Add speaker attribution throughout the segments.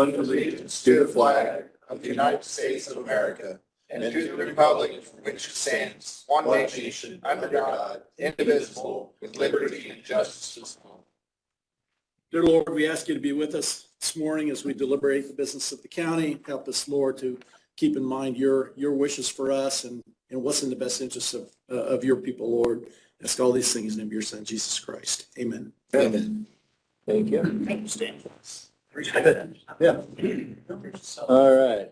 Speaker 1: pledge allegiance to the flag of the United States of America and to the republic for which it stands, one nation, under God, indivisible, with liberty and justice for all.
Speaker 2: Dear Lord, we ask you to be with us this morning as we deliberate the business of the county. Help us, Lord, to keep in mind your wishes for us and what's in the best interest of your people, Lord. Ask all these things in the name of your Son, Jesus Christ. Amen.
Speaker 1: Amen. Thank you.
Speaker 3: Yeah. All right.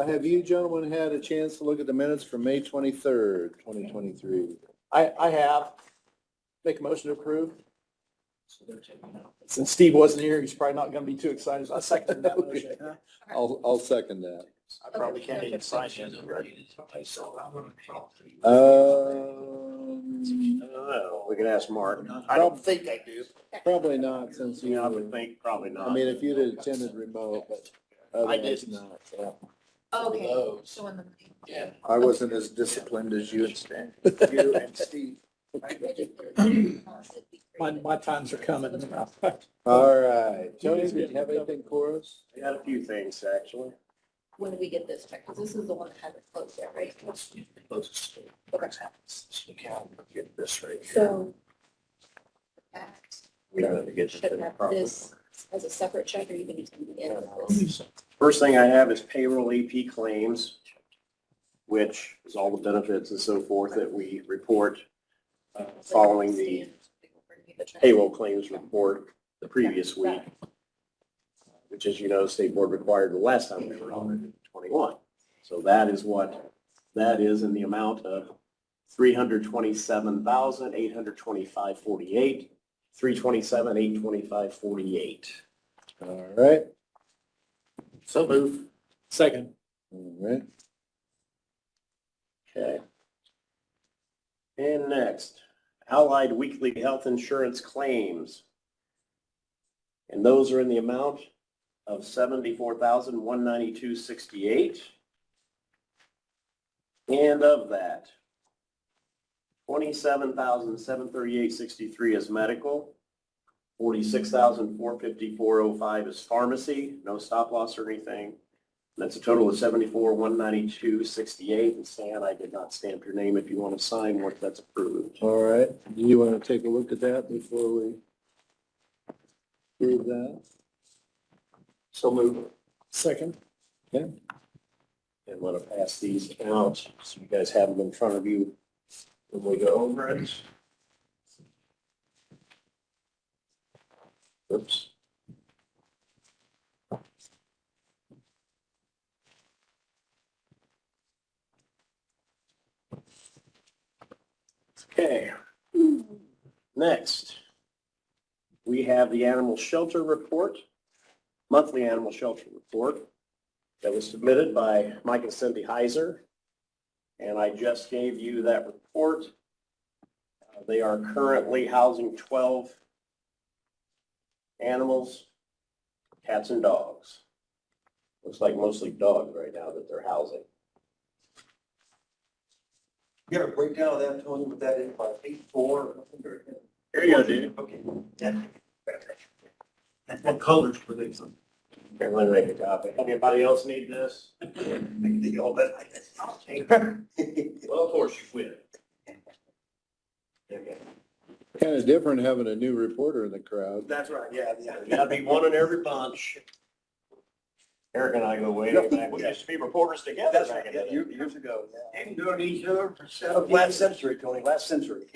Speaker 3: Have you gentlemen had a chance to look at the minutes for May 23rd, 2023?
Speaker 2: I have. Make a motion to approve. Since Steve wasn't here, he's probably not going to be too excited. I second that motion.
Speaker 3: I'll second that.
Speaker 2: I probably can't even sign it.
Speaker 4: We can ask Mark.
Speaker 2: I don't think I do.
Speaker 3: Probably not, since
Speaker 4: Yeah, I
Speaker 3: you,
Speaker 4: would think probably not.
Speaker 3: I mean, if you'd have attended remote, but otherwise
Speaker 2: didn't.
Speaker 3: not. Yeah.
Speaker 5: Okay, so in the.
Speaker 2: Yeah.
Speaker 3: I wasn't as disciplined as you and Stan. You and Steve.
Speaker 2: My times are coming.
Speaker 3: All right. Tony, do you have anything for us?
Speaker 4: I had a few things, actually.
Speaker 5: When do we get this checked? Because this is the one that hasn't closed yet, right?
Speaker 4: Get this right here.
Speaker 5: So. Act,
Speaker 4: We don't have to get
Speaker 5: should
Speaker 4: to the
Speaker 5: have
Speaker 4: problem.
Speaker 5: this as a separate check, or you can use it together with this?
Speaker 4: First thing I have is payroll AP claims, which is all the benefits and so forth that we report following the payroll claims report the previous week, which, as you know, state board required the last time we were on in 21. So that is what that is in the amount of $327,825.48, $327,825.48.
Speaker 3: All right.
Speaker 2: So move. Second.
Speaker 3: All right.
Speaker 4: Okay. And next, Allied Weekly Health Insurance claims. And those are in the amount of $74,192.68. And of that, $27,738.63 is medical, $46,454.05 is pharmacy, no stop loss or anything. That's a total of $74,192.68. And Stan, I did not stamp your name if you want to sign once that's approved.
Speaker 3: All right. Do you want to take a look at that before we approve that?
Speaker 2: So move. Second.
Speaker 3: Okay.
Speaker 4: And I'm going to pass these out so you guys have them in front of you when we go over it. Oops. Okay. Next, we have the animal shelter report, monthly animal shelter report that was submitted by Mike and Cindy Heiser. And I just gave you that report. They are currently housing 12 animals, cats and dogs. Looks like mostly dogs right now that they're housing.
Speaker 6: You got a breakdown of that, Tony, what that is, like 8-4?
Speaker 4: Here you go, dude.
Speaker 6: Okay. What colors were they?
Speaker 4: Here, let me make a copy. Anybody else need this?
Speaker 6: They all bet like this.
Speaker 4: Well, of course you will. Okay.
Speaker 3: Kind of different having a new reporter in the crowd.
Speaker 6: That's right, yeah.
Speaker 4: You gotta be one in every bunch. Eric and I go way back. We used to be reporters together
Speaker 6: That's
Speaker 4: back
Speaker 6: right,
Speaker 4: in
Speaker 6: yeah,
Speaker 4: the day.
Speaker 6: years ago, yeah.
Speaker 4: And doing each other for
Speaker 6: Last century, Tony, last century.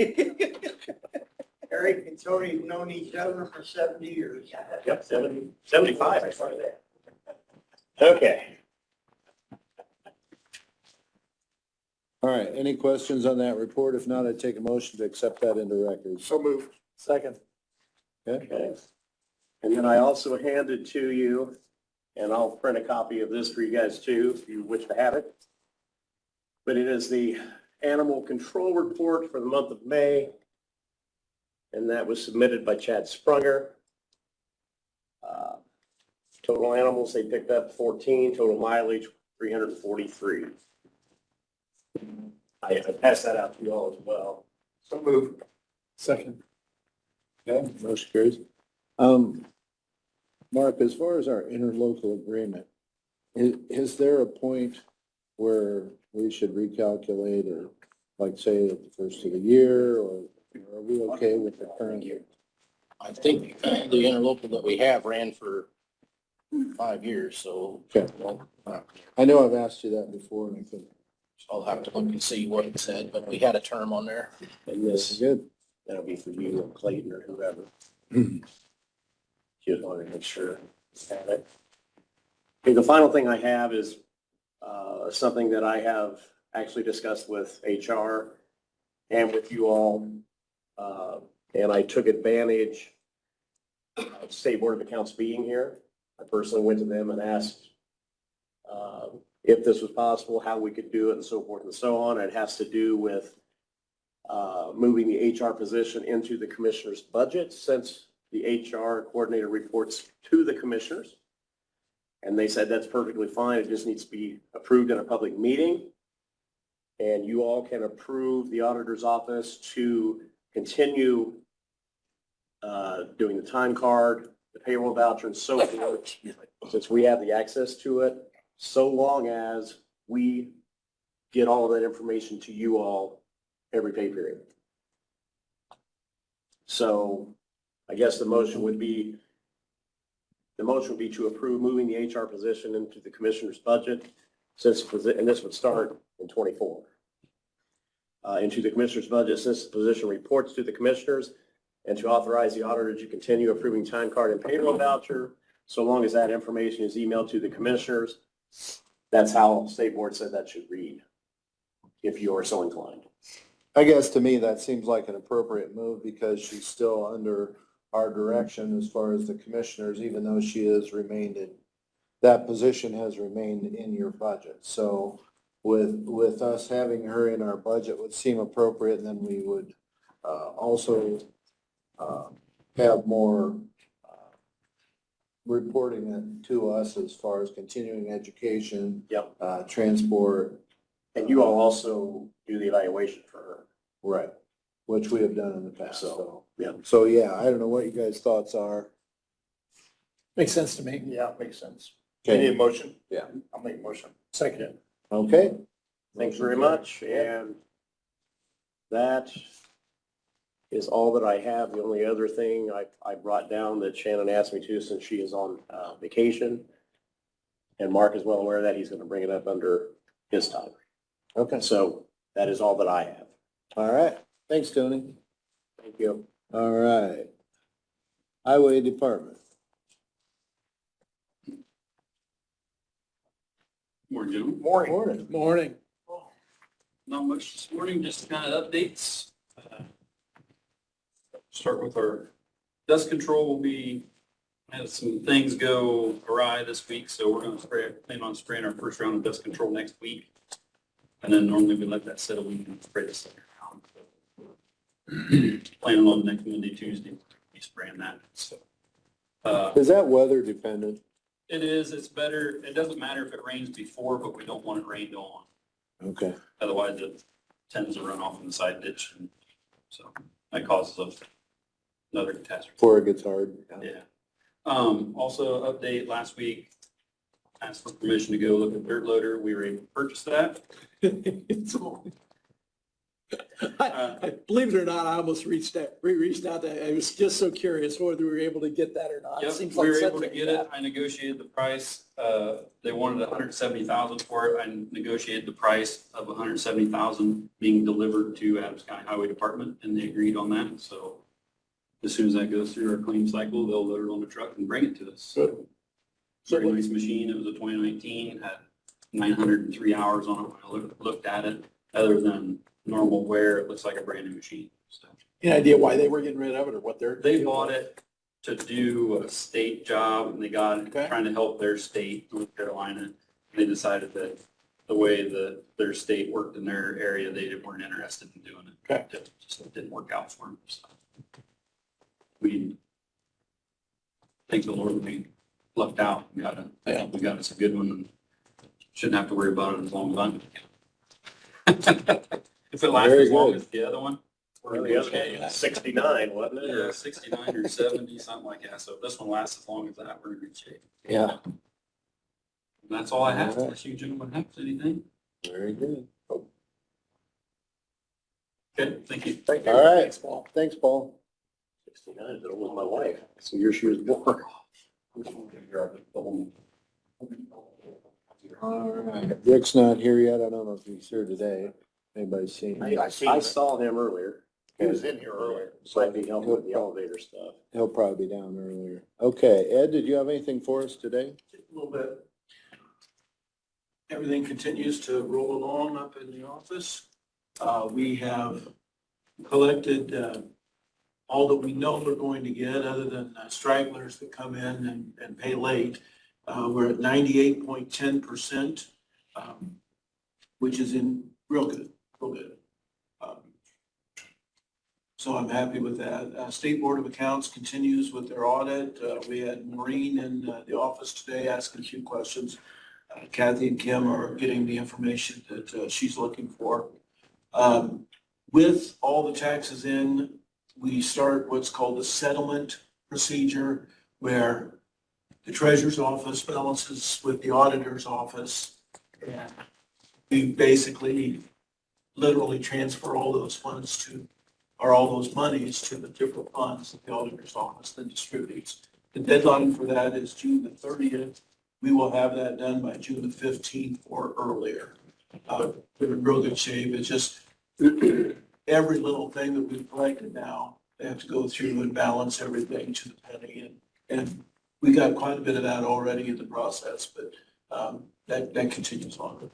Speaker 6: Eric and Tony have known each other for 70 years.
Speaker 4: Yep, 75, I started there. Okay.
Speaker 3: All right. Any questions on that report? If not, I'd take a motion to accept that into record.
Speaker 2: So move. Second.
Speaker 3: Okay.
Speaker 4: Okay. And then I also handed to you, and I'll print a copy of this for you guys too, if you wish to have it. But it is the animal control report for the month of May. And that was submitted by Chad Sprunger. Total animals, they picked up 14, total mileage 343. I passed that out to you all as well.
Speaker 6: So move.
Speaker 2: Second.
Speaker 3: Okay, motion carries. Mark, as far as our interlocal agreement, is there a point where we should recalculate or like say at the first of the year, or are we okay with the current year?
Speaker 7: I think the interlocal that we have ran for 5 years, so.
Speaker 3: Okay.
Speaker 7: Well,
Speaker 3: I know I've asked you that before and I couldn't.
Speaker 7: I'll have to look and see what it said, but we had a term on there.
Speaker 4: And this,
Speaker 3: Good.
Speaker 4: that'll be for you or Clayton or whoever. Just wanted to make sure. you have it. Okay, the final thing I have is something that I have actually discussed with HR and with you all. And I took advantage of State Board of Accounts being here. I personally went to them and asked if this was possible, how we could do it and so forth and so on. It has to do with moving the HR position into the commissioner's budget since the HR coordinator reports to the commissioners. And they said that's perfectly fine. It just needs to be approved in a public meeting. And you all can approve the auditor's office to continue doing the time card, the payroll voucher and so forth, since we have the access to it, so long as we get all of that information to you all every pay period. So I guess the motion would be to approve moving the HR position into the commissioner's budget and this would start in '24. Into the commissioner's budget since the position reports to the commissioners, and to authorize the auditor to continue approving time card and payroll voucher so long as that information is emailed to the commissioners. That's how State Board said that should read, if you are so inclined.
Speaker 3: I guess to me, that seems like an appropriate move because she's still under our direction as far as the commissioners, even though she has remained in, that position has remained in your budget. So with us having her in our budget would seem appropriate, and then we would also have more reporting it to us as far as continuing education,
Speaker 4: Yep.
Speaker 3: transport.
Speaker 4: And you all also do the evaluation for her.
Speaker 3: Right, which we have done in the past, so.
Speaker 4: Yeah.
Speaker 3: So, yeah, I don't know what you guys' thoughts are.
Speaker 2: Makes sense to me.
Speaker 1: Yeah, makes sense. Do you need a motion?
Speaker 3: Yeah.
Speaker 1: I'll make a motion.
Speaker 2: Second.
Speaker 3: Okay,
Speaker 4: Thanks very much, and that is all that I have. The only other thing I brought down that Shannon asked me to, since she is on vacation, and Mark is well aware of that, he's going to bring it up under his time.
Speaker 3: okay,
Speaker 4: So that is all that I have.
Speaker 3: all right. Thanks, Tony.
Speaker 4: Thank you.
Speaker 3: All right. Highway Department.
Speaker 8: Morning, gentlemen.
Speaker 3: Morning.
Speaker 2: Morning.
Speaker 8: Not much this morning, just kind of updates. Start with our dust control. Will be, had some things go awry this week, so we're going to plan on spraying our first round of dust control next week. And then normally we let that sit a week and spray the second round. Planning on next Monday, Tuesday, be spraying that, so.
Speaker 3: Is that weather dependent?
Speaker 8: It is, it's better. It doesn't matter if it rains before, but we don't want it rained on.
Speaker 3: Okay.
Speaker 8: Otherwise, it tends to run off in the side ditch, and so that causes another catastrophe.
Speaker 3: Before it gets hard.
Speaker 8: Yeah. Also, update last week, asked for permission to go look at dirt loader. We were able to purchase that.
Speaker 2: Believe it or not, I almost reached out to, I was just so curious whether we were able to get that or not. It
Speaker 8: Yep,
Speaker 2: seems
Speaker 8: we
Speaker 2: like
Speaker 8: were
Speaker 2: such
Speaker 8: able to
Speaker 2: a-
Speaker 8: get it. I negotiated the price. They wanted $170,000 for it. I negotiated the price of $170,000 being delivered to Adams County Highway Department, and they agreed on that. So as soon as that goes through our claim cycle, they'll load it on the truck and bring it to us.
Speaker 2: Good.
Speaker 8: Very nice machine. It was a 2019, had 903 hours on it when I looked at it. Other than normal wear, it looks like a brand new machine. So
Speaker 2: Any idea why they were getting rid of it or what they're?
Speaker 8: they bought it to do a state job, and they got it
Speaker 2: Okay.
Speaker 8: trying to help their state, North Carolina. They decided that the way that their state worked in their area, they weren't interested in doing it.
Speaker 2: Okay.
Speaker 8: It just didn't work out for them. So we thank the Lord we lucked out. We got us a good one, and shouldn't have to worry about it as long as I'm. If it lasts
Speaker 3: Very
Speaker 8: as long
Speaker 3: good.
Speaker 8: as the other one, we're in
Speaker 4: The
Speaker 8: good
Speaker 4: other
Speaker 8: shape.
Speaker 4: one was 69, wasn't it?
Speaker 8: Yeah, 69 or 70, something like that. So if this one lasts as long as that, we're in good shape.
Speaker 3: Yeah,
Speaker 8: And that's all I have,
Speaker 3: All right.
Speaker 8: unless you gentlemen have anything.
Speaker 3: very good.
Speaker 8: Okay, thank you.
Speaker 3: All right. Thanks, Paul.
Speaker 4: 69, that was my wife. So year she was born.
Speaker 3: All right. Rick's not here yet. I don't know if he's here today. Anybody's seen him?
Speaker 4: I saw him earlier.
Speaker 1: He was in here earlier.
Speaker 4: Might be helping with the elevator stuff.
Speaker 3: He'll probably be down earlier. Okay, Ed, did you have anything for us today?
Speaker 2: A little bit. Everything continues to roll along up in the office. We have collected all that we know we're going to get, other than stragglers that come in and pay late. We're at 98.10%, which is in real good, real good. So I'm happy with that. State Board of Accounts continues with their audit. We had Maureen in the office today asking a few questions. Kathy and Kim are getting the information that she's looking for. With all the taxes in, we start what's called a settlement procedure, where the treasurer's office balances with the auditor's office. And we basically literally transfer all those funds to, or all those monies to the different funds that the auditor's office then distributes. The deadline for that is June the 30th. We will have that done by June the 15th or earlier. We're in real good shape. It's just every little thing that we've collected now, they have to go through and balance everything to the penny. And we got quite a bit of that already in the process, but that continues on.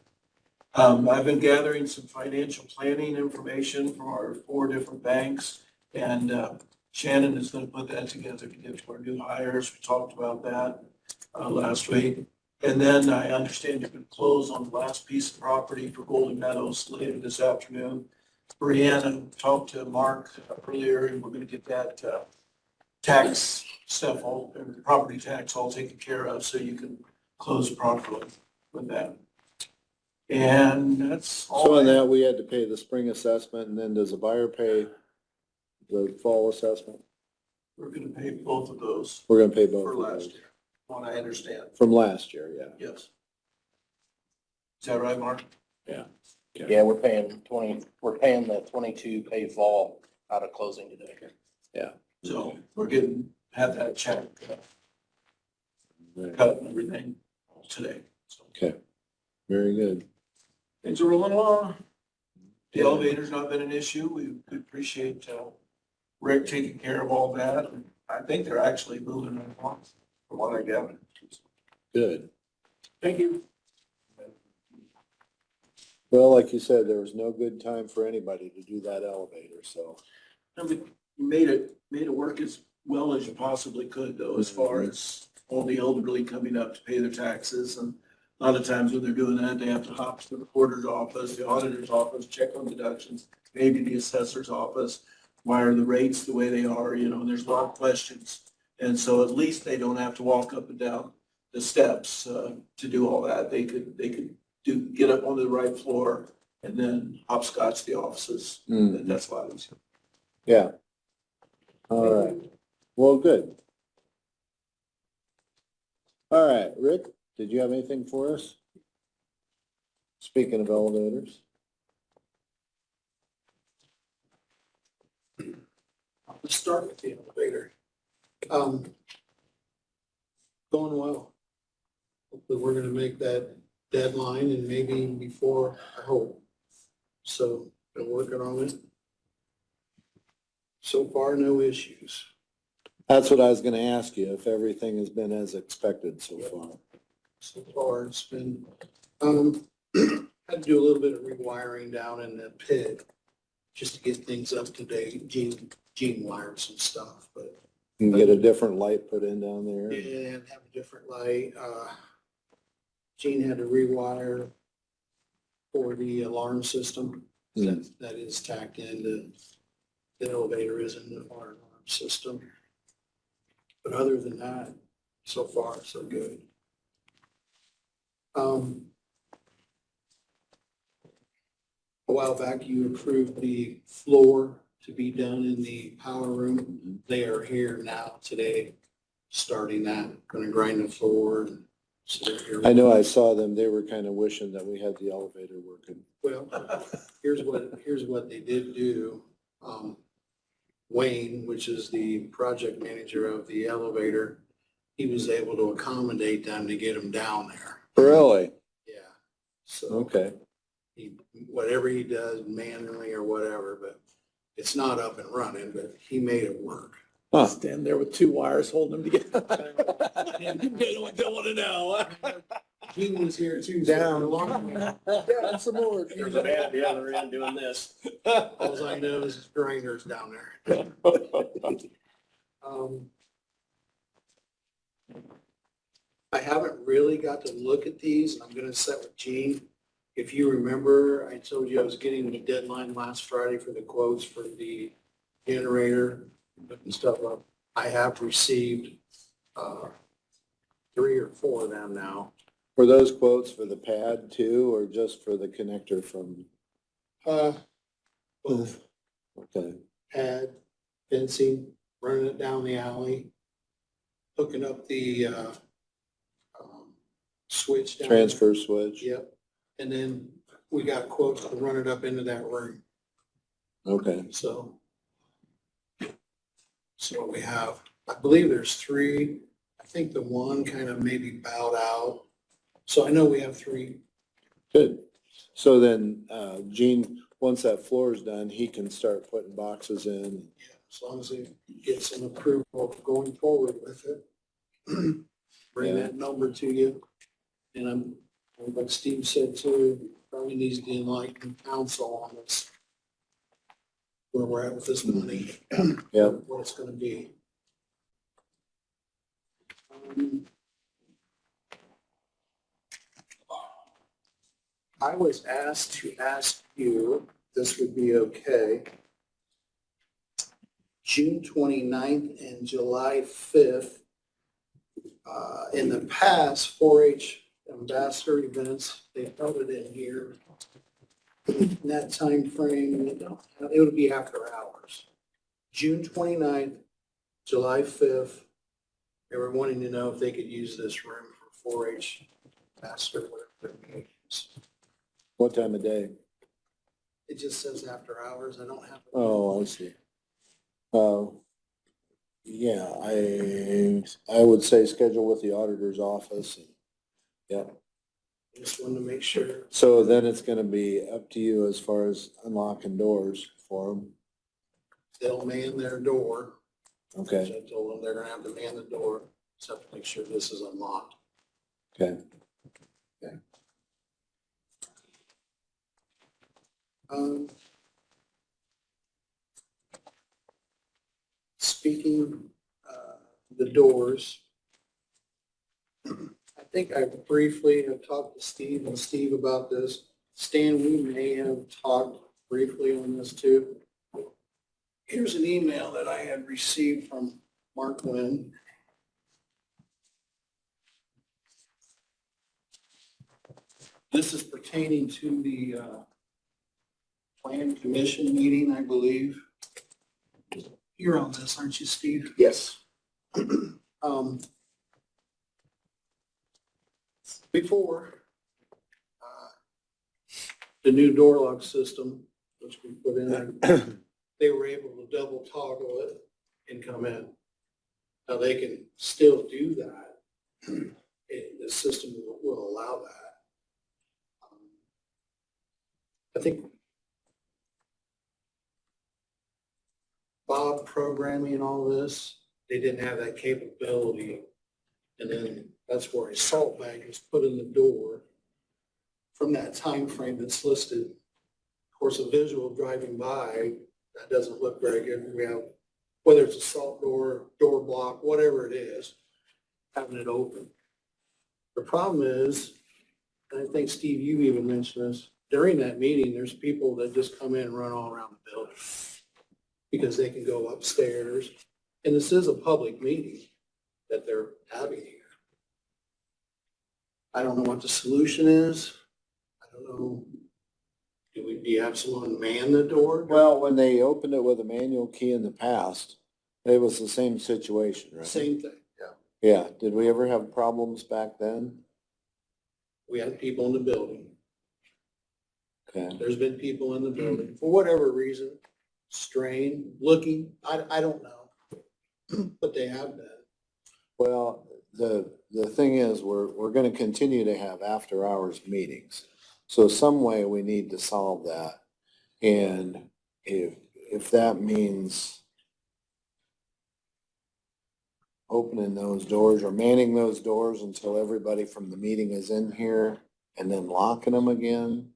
Speaker 2: I've been gathering some financial planning information from our 4 different banks, and Shannon is going to put that together to give to our new hires. We talked about that last week. And then I understand you're going to close on the last piece of property for Golden Meadows later this afternoon. Brianna talked to Mark earlier, and we're going to get that tax stuff, all, property tax all taken care of, so you can close properly with that. And that's all.
Speaker 3: So on that, we had to pay the spring assessment, and then does the buyer pay the fall assessment?
Speaker 2: We're going to pay both of those
Speaker 3: We're gonna pay both
Speaker 2: for
Speaker 3: of
Speaker 2: last
Speaker 3: those.
Speaker 2: year, what I understand.
Speaker 3: From last year, yeah.
Speaker 2: Yes. Is that right, Mark?
Speaker 7: Yeah, we're paying the 22 pay fall out of closing today.
Speaker 2: So we're have that check
Speaker 3: Right.
Speaker 2: cut and everything today. So
Speaker 3: Okay, very good.
Speaker 2: things are rolling along. The elevator's not been an issue. We appreciate Rick taking care of all that. And I think they're actually moving along from what I gather.
Speaker 3: Good.
Speaker 2: Thank you.
Speaker 3: Well, like you said, there was no good time for anybody to do that elevator, so.
Speaker 2: You made it work as well as you possibly could, though, as far as all the elderly coming up to pay their taxes. And a lot of times when they're doing that, they have to hop to the recorder's office, the auditor's office, check on deductions, maybe the assessor's office. Why are the rates the way they are? And there's a lot of questions. And so at least they don't have to walk up and down the steps to do all that. They could get up onto the right floor and then hopscotch the offices. And that's a lot easier.
Speaker 3: Yeah. All right. Well, good. All right, Rick, did you have anything for us? Speaking of elevators.
Speaker 9: Let's start with the elevator. Going well. Hopefully, we're gonna make that deadline and maybe before, I hope. So, been working on it. So far, no issues.
Speaker 3: That's what I was gonna ask you, if everything has been as expected so far.
Speaker 9: So far, it's been, had to do a little bit of rewiring down in the pit just to get things up to date, gene wires and stuff, but
Speaker 3: You can get a different light put in down there.
Speaker 9: and have a different light. Gene had to rewire for the alarm system that is tacked into the elevator is in our alarm system. But other than that, so far, so good. A while back, you approved the floor to be done in the power room. They are here now today, starting that, gonna grind the floor. And so they're here.
Speaker 3: I know I saw them, they were kind of wishing that we had the elevator working.
Speaker 9: Well, here's what they did do. Wayne, which is the project manager of the elevator, he was able to accommodate them to get them down there.
Speaker 3: Really?
Speaker 9: Yeah. So
Speaker 3: Okay.
Speaker 9: whatever he does manually or whatever, but it's not up and running, but he made it work.
Speaker 3: Huh.
Speaker 2: Stand there with two wires holding them together. Don't want to know.
Speaker 9: Gene was here too.
Speaker 3: Down.
Speaker 9: Yeah,
Speaker 3: some more.
Speaker 4: There's a man at the other end doing this.
Speaker 9: All I know is grinders down there. I haven't really got to look at these, and I'm gonna set with Gene. If you remember, I told you I was getting the deadline last Friday for the quotes for the generator and stuff up. I have received 3 or 4 of them now.
Speaker 3: Were those quotes for the pad too, or just for the connector from?
Speaker 9: Both
Speaker 3: Okay.
Speaker 9: pad, fencing, running it down the alley, hooking up the switch down.
Speaker 3: Transfer switch?
Speaker 9: Yep. And then we got quotes to run it up into that room.
Speaker 3: Okay.
Speaker 9: So what we have, I believe there's 3. I think the one kind of maybe bowed out. So I know we have 3.
Speaker 3: Good. So then, Gene, once that floor is done, he can start putting boxes in.
Speaker 9: Yeah, as long as he gets some approval going forward with it. Bring
Speaker 3: Yeah.
Speaker 9: that number to you. And like Steve said too, probably needs to enlighten council on this. Where we're at with this money.
Speaker 3: Yep.
Speaker 9: What it's gonna be. I was asked to ask you, this would be okay. June 29th and July 5th. In the past, 4-H ambassador events, they held it in here. In that time frame, it would be after hours. June 29th, July 5th. They were wanting to know if they could use this room for 4-H ambassador, whatever it means.
Speaker 3: What time of day?
Speaker 9: It just says after hours. I don't have.
Speaker 3: Oh, I see. Yeah, I would say schedule with the auditor's office. Yeah.
Speaker 9: Just wanted to make sure.
Speaker 3: So then it's gonna be up to you as far as unlocking doors for them.
Speaker 9: They'll man their door.
Speaker 3: Okay,
Speaker 9: Which I told them they're gonna have to man the door, just have to make sure this is unlocked.
Speaker 3: okay.
Speaker 9: Speaking, the doors, I think I briefly have talked to Steve and Steve about this. Stan, we may have talked briefly on this too. Here's an email that I had received from Mark Lynn. This is pertaining to the Plan Commission meeting, I believe. You're on this, aren't you, Steve?
Speaker 4: Yes.
Speaker 9: Before the new door lock system, which we put in there, they were able to double toggle it and come in. Now they can still do that. And the system will allow that. I think Bob programming all this, they didn't have that capability. And then that's where a salt bag was put in the door from that time frame that's listed. Of course, a visual driving by, that doesn't look very good. We have, whether it's a salt door, door block, whatever it is, having it open. The problem is, and I think, Steve, you even mentioned this, during that meeting, there's people that just come in and run all around the building because they can go upstairs. And this is a public meeting that they're having here. I don't know what the solution is. I don't know. Do we do you have someone man the door?
Speaker 3: Well, when they opened it with a manual key in the past, it was the same situation, right?
Speaker 9: Same thing.
Speaker 3: Yeah, did we ever have problems back then?
Speaker 9: We had people in the building.
Speaker 3: Okay,
Speaker 9: There's been people in the building, for whatever reason, straying, looking, I don't know. But they have been.
Speaker 3: well, the thing is, we're gonna continue to have after-hours meetings. So some way we need to solve that. And if that means opening those doors or manning those doors until everybody from the meeting is in here and then locking them again.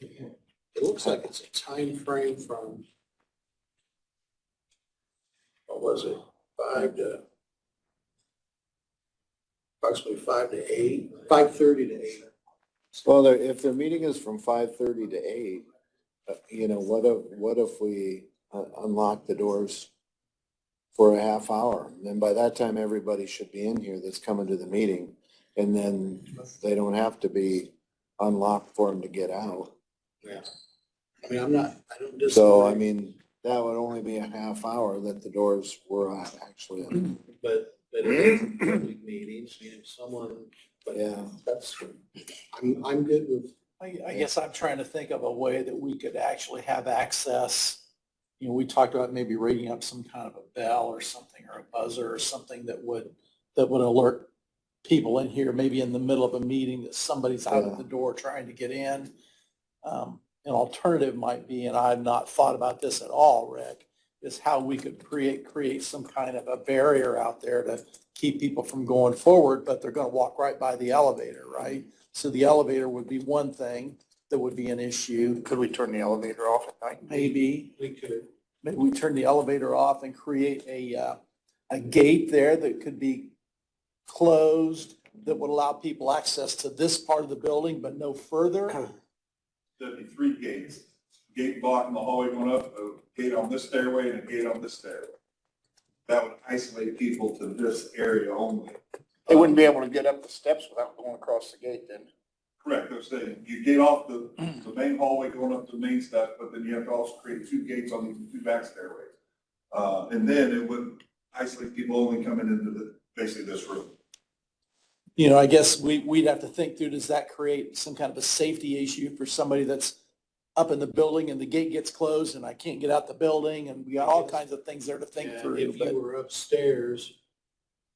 Speaker 9: It looks like it's a time frame from, what was it, approximately 5:30 to 8.
Speaker 3: Well, if their meeting is from 5:30 to 8, what if we unlock the doors for a half hour? And then by that time, everybody should be in here that's coming to the meeting. And then they don't have to be unlocked for them to get out.
Speaker 9: Yeah. I mean, I don't disagree.
Speaker 3: So, I mean, that would only be a half hour that the doors were actually on.
Speaker 9: But in public meetings, if someone, but
Speaker 3: Yeah.
Speaker 9: that's, I'm good with,
Speaker 2: I guess I'm trying to think of a way that we could actually have access. We talked about maybe rigging up some kind of a bell or something, or a buzzer or something that would alert people in here, maybe in the middle of a meeting, that somebody's out at the door trying to get in. An alternative might be, and I've not thought about this at all, Rick, is how we could create some kind of a barrier out there to keep people from going forward, but they're going to walk right by the elevator, right? So the elevator would be one thing that would be an issue.
Speaker 7: Could we turn the elevator off at night?
Speaker 2: Maybe
Speaker 9: we could,
Speaker 2: we turn the elevator off and create a gate there that could be closed that would allow people access to this part of the building, but no further.
Speaker 10: There'd be 3 gates, gate blocking the hallway going up, a gate on this stairway and a gate on this stairway. That would isolate people to this area only.
Speaker 7: They wouldn't be able to get up the steps without going across the gate then.
Speaker 10: Correct, I was saying, you get off the main hallway going up to the main steps, but then you have to also create 2 gates on the 2 back stairways. And then it would isolate people only coming into basically this room.
Speaker 2: I guess we'd have to think through, does that create some kind of a safety issue for somebody that's up in the building and the gate gets closed and I can't get out the building, and we got all kinds of things there to think
Speaker 9: and
Speaker 2: through.
Speaker 9: if
Speaker 2: but-
Speaker 9: you were upstairs,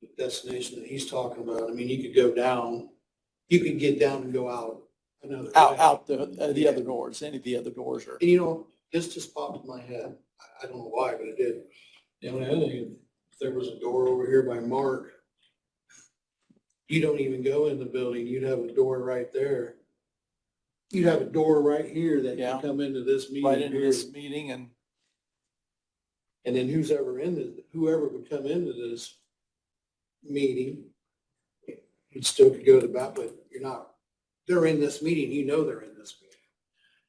Speaker 9: the destination that he's talking about, I mean, you could go down, you could get down and go out another way.
Speaker 2: Out the other doors, any of the other doors are.
Speaker 9: And this just popped in my head. I don't know why, but it did. The only other thing, if there was a door over here by Mark, you don't even go in the building, you'd have a door right there. You'd have a door right here that
Speaker 2: Yeah.
Speaker 9: can come into this meeting.
Speaker 2: Right into
Speaker 9: here.
Speaker 2: this meeting, and
Speaker 9: And then whoever would come into this meeting, you still could go to the back, but they're in this meeting, they're in this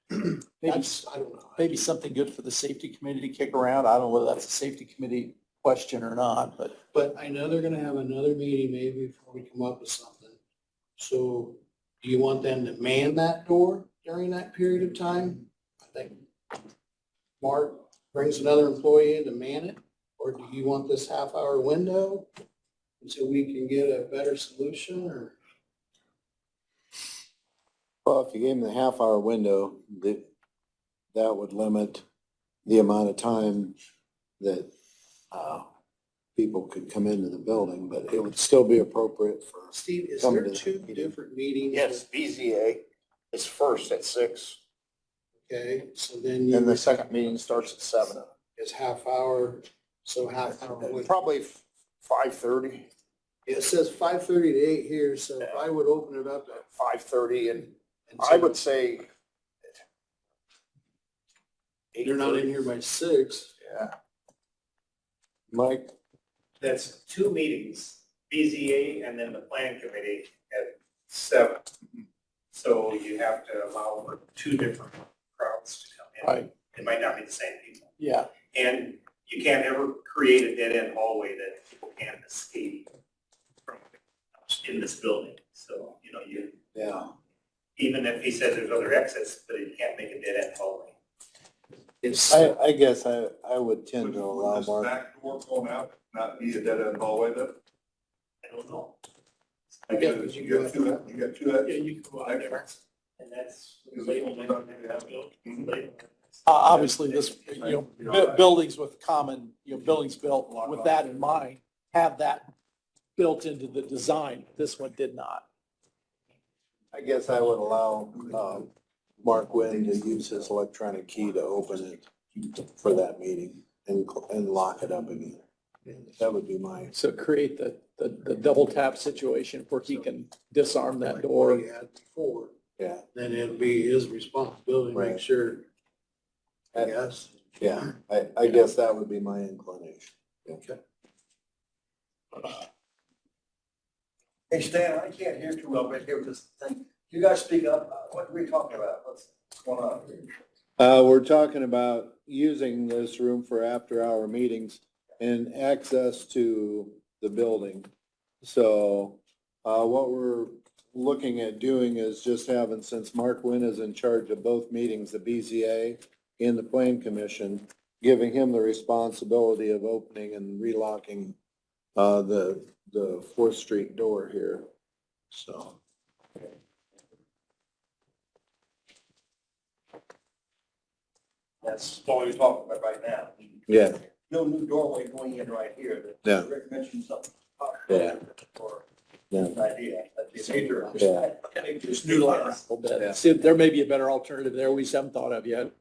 Speaker 9: meeting.
Speaker 2: maybe,
Speaker 9: I don't know.
Speaker 2: maybe something good for the safety committee to kick around. I don't know whether that's a safety committee question or not, but
Speaker 9: But I know they're gonna have another meeting maybe before we come up with something. So do you want them to man that door during that period of time? I think Mark brings another employee in to man it, or do you want this half-hour window until we can get a better solution, or?
Speaker 3: Well, if you gave them the half-hour window, that would limit the amount of time that people could come into the building, but it would still be appropriate for.
Speaker 9: Steve, is
Speaker 3: Coming
Speaker 9: there
Speaker 3: to the
Speaker 9: 2
Speaker 3: meeting.
Speaker 9: different meetings?
Speaker 7: Yes, BZA is first at 6,
Speaker 9: Okay, so then
Speaker 7: and the
Speaker 9: you,
Speaker 7: second meeting starts at 7.
Speaker 9: is half-hour, so half-hour. window.
Speaker 7: Probably 5:30,
Speaker 9: It says 5:30 to 8 here, so if I would open it up at
Speaker 7: 5:30, and
Speaker 9: and
Speaker 7: I would say
Speaker 9: they're not in here by 6.
Speaker 7: Yeah.
Speaker 3: Mike?
Speaker 4: That's 2 meetings, BZA and then the planning committee at 7. So you have to allow for 2 different crowds to come in.
Speaker 2: right,
Speaker 4: It might not be the same people.
Speaker 2: yeah.
Speaker 4: And you can't ever create a dead-end hallway that people can't escape from in this building. So, you
Speaker 3: Yeah.
Speaker 6: even if he says there's other exits, but he can't make a dead end hallway.
Speaker 9: It's,
Speaker 3: I guess I would tend to allow
Speaker 10: Would this
Speaker 3: Mark.
Speaker 10: back door going out not be a dead end hallway then?
Speaker 6: I don't know.
Speaker 10: Like,
Speaker 9: Yeah, 'cause
Speaker 10: you got two,
Speaker 9: yeah, you can go out there.
Speaker 6: And that's.
Speaker 2: Obviously, this, buildings with common, buildings built with that in mind, have that built into the design. This one did not.
Speaker 3: I guess I would allow, Mark Wynn to use his electronic key to open it for that meeting and lock it up again. That would be my,
Speaker 2: So create the double tap situation where he can disarm that
Speaker 9: What
Speaker 2: door.
Speaker 9: he had before,
Speaker 3: yeah,
Speaker 9: then it'd be his responsibility to make
Speaker 3: Right.
Speaker 9: sure, I guess.
Speaker 3: yeah, I guess that would be my inclination.
Speaker 9: Okay.
Speaker 6: Hey Stan, I can't hear too well right here with this thing. You guys speak up. What are we talking about? What's going on?
Speaker 3: We're talking about using this room for after-hour meetings and access to the building. So, what we're looking at doing is just having, since Mark Wynn is in charge of both meetings, the BZA and the Plan Commission, giving him the responsibility of opening and relocking, the 4th Street door here, so.
Speaker 6: That's all you're talking about right now.
Speaker 3: Yeah.
Speaker 6: No new doorway going in right here.
Speaker 3: Yeah.
Speaker 6: Rick mentioned something.
Speaker 3: Yeah.
Speaker 6: Or
Speaker 3: Yeah.
Speaker 6: an idea. That's the future.
Speaker 3: Yeah.
Speaker 2: Just noodle it around a little bit. See, there may be a better alternative there we just haven't thought of yet.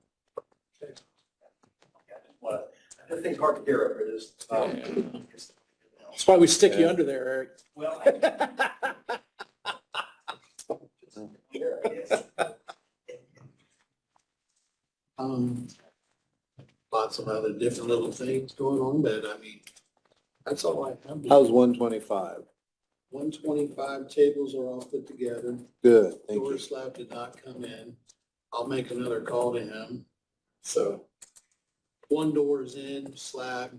Speaker 6: I think hard to hear it, but it's.
Speaker 2: That's why we stick you under there, Eric.
Speaker 6: Well. Here, I guess.
Speaker 9: Lots of other different little things going on, but I mean, that's all I have.
Speaker 3: How's 125?
Speaker 9: 125 tables are all put together.
Speaker 3: Good, thank
Speaker 9: Door
Speaker 3: you.
Speaker 9: slab did not come in. I'll make another call to him. So one door is in, slab,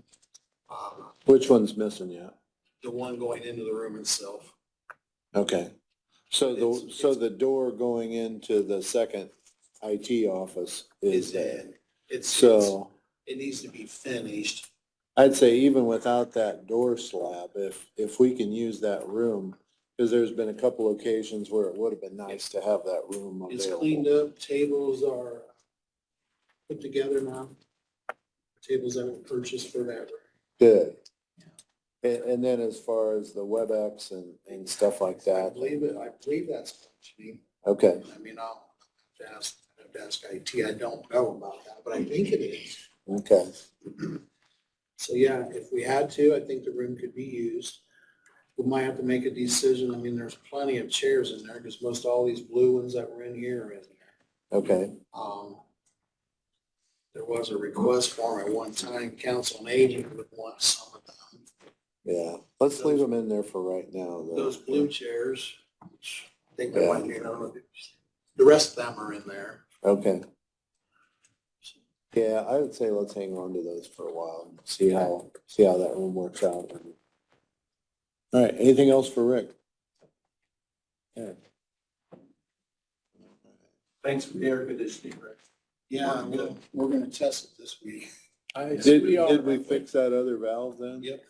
Speaker 3: Which one's missing yet?
Speaker 9: the one going into the room itself.
Speaker 3: Okay. So
Speaker 9: It's-
Speaker 3: the door going into the second IT office is
Speaker 9: Is
Speaker 3: there.
Speaker 9: in. It's,
Speaker 3: So
Speaker 9: it needs to be finished.
Speaker 3: I'd say even without that door slab, if we can use that room, because there's been a couple occasions where it would have been nice to have that room
Speaker 9: It's cleaned
Speaker 3: available.
Speaker 9: up, tables are put together now. Tables that were purchased for that.
Speaker 3: Good. And then as far as the WebEx and stuff like
Speaker 9: I
Speaker 3: that,
Speaker 9: believe that's functioning.
Speaker 3: okay,
Speaker 9: I mean, I'll have to ask IT. I don't know about that, but I think it is.
Speaker 3: okay.
Speaker 9: So yeah, if we had to, I think the room could be used. We might have to make a decision. I mean, there's plenty of chairs in there because most all these blue ones that were in here are in there.
Speaker 3: Okay,
Speaker 9: There was a request form at one time, council and agent would want some of them.
Speaker 3: yeah. Let's leave them in there for right now, though.
Speaker 9: Those blue chairs, which I think there might be another, the rest of them are in there.
Speaker 3: Okay. Yeah, I would say let's hang on to those for a while and see how that room works out. All right, anything else for Rick? Yeah.
Speaker 6: Thanks for the air conditioning, Rick.
Speaker 9: Yeah, we're gonna test it this week.
Speaker 3: Did we fix that other valve then?
Speaker 9: Yep.